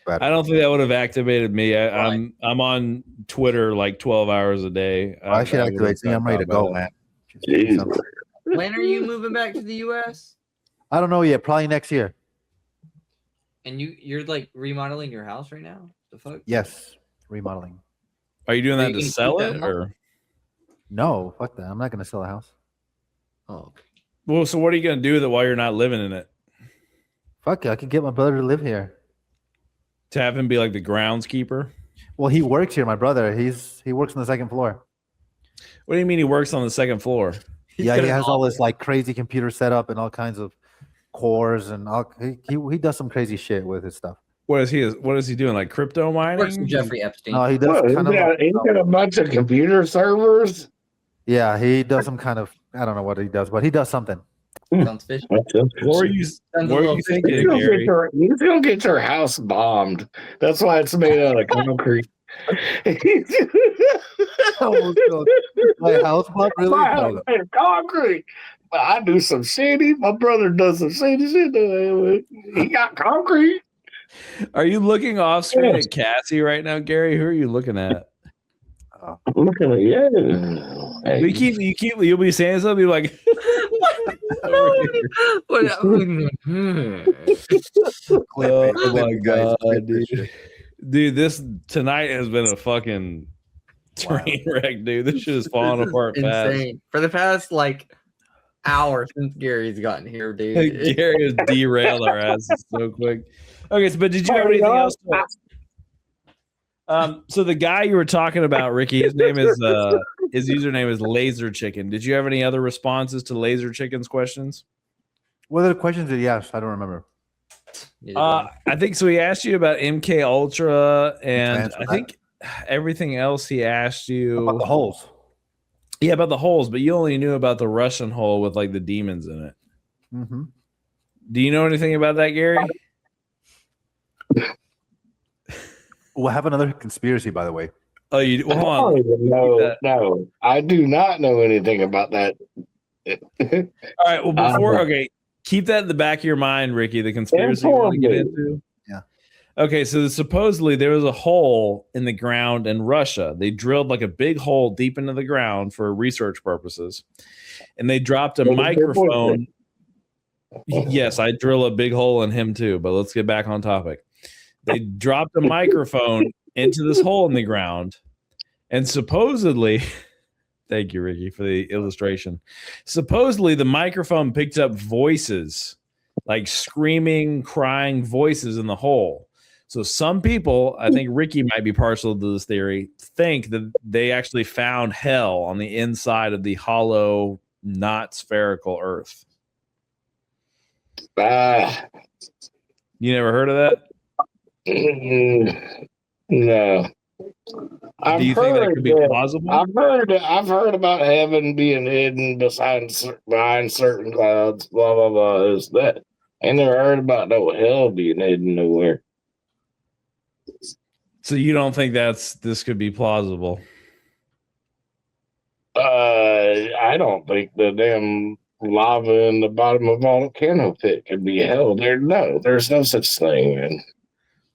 I don't think that would have activated me. I'm on Twitter like 12 hours a day. I should activate me. I'm ready to go, man. When are you moving back to the U.S.? I don't know yet. Probably next year. And you're like remodeling your house right now? The fuck? Yes, remodeling. Are you doing that to sell it or? No, fuck that. I'm not gonna sell a house. Oh. Well, so what are you gonna do with it while you're not living in it? Fuck it. I could get my brother to live here. To have him be like the groundskeeper? Well, he works here. My brother. He works on the second floor. What do you mean he works on the second floor? Yeah, he has all this like crazy computer setup and all kinds of cores and all. He does some crazy shit with his stuff. What is he doing? Like crypto mining? Works with Jeffrey Epstein. No, he does. He's got a bunch of computer servers. Yeah, he does some kind of. I don't know what he does, but he does something. Sounds fishy. What are you thinking, Gary? He's gonna get your house bombed. That's why it's made out of concrete. My house bombed? Really? My house made of concrete. But I do some shady. My brother does some shady shit. He got concrete. Are you looking off screen at Cassie right now, Gary? Who are you looking at? I'm looking at you. Hey. You'll be saying something like, oh my god, dude, this tonight has been a fucking train wreck, dude. This shit is falling apart fast. For the past like hour since Gary's gotten here, dude. Gary has derailed our asses so quick. Okay, so but did you have anything else? So the guy you were talking about, Ricky, his username is Laser Chicken. Did you have any other responses to Laser Chicken's questions? What other questions did he ask? I don't remember. I think so. He asked you about MK Ultra, and I think everything else he asked you about the holes. Yeah, about the holes, but you only knew about the Russian hole with like the demons in it. Mm-hmm. Do you know anything about that, Gary? We'll have another conspiracy, by the way. Oh, you hold on. No, I do not know anything about that. All right. Well, keep that in the back of your mind, Ricky. The conspiracy you want to get into. Yeah. Okay, so supposedly there was a hole in the ground in Russia. They drilled like a big hole deep into the ground for research purposes, and they dropped a microphone. Yes, I drill a big hole in him too. But let's get back on topic. They dropped a microphone into this hole in the ground, and supposedly, thank you, Ricky, for the illustration. Supposedly, the microphone picked up voices, like screaming, crying voices in the hole. So some people, I think Ricky might be partial to this theory, think that they actually found hell on the inside of the hollow, not spherical Earth. You never heard of that? No. Do you think that could be plausible? I've heard about heaven being hidden behind certain clouds. Blah blah blah. Is that? I never heard about no hell being hidden nowhere. So you don't think this could be plausible? I don't think the damn lava in the bottom of a volcano pit could be hell. There's no such thing, man.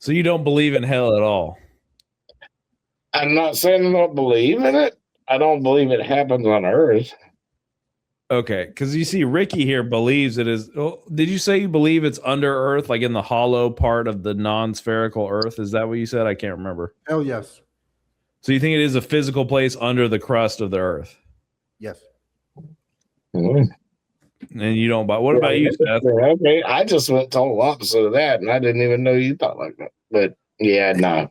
So you don't believe in hell at all? I'm not saying I don't believe in it. I don't believe it happens on Earth. Okay, because you see, Ricky here believes it is. Oh, did you say you believe it's under Earth, like in the hollow part of the non-spherical Earth? Is that what you said? I can't remember. Hell yes. So you think it is a physical place under the crust of the Earth? Yes. Mm-hmm. And you don't buy. What about you, Seth? Okay, I just went total opposite of that, and I didn't even know you thought like that. But yeah, no.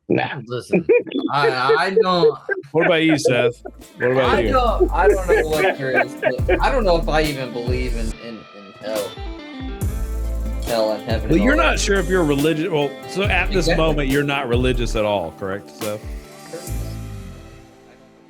Nah. Listen, I don't. What about you, Seth? What about you? I don't know what there is. I don't know if I even believe in hell. Hell and heaven. Well, you're not sure if you're religious. Well, so at this moment, you're not religious at all, correct, Seth?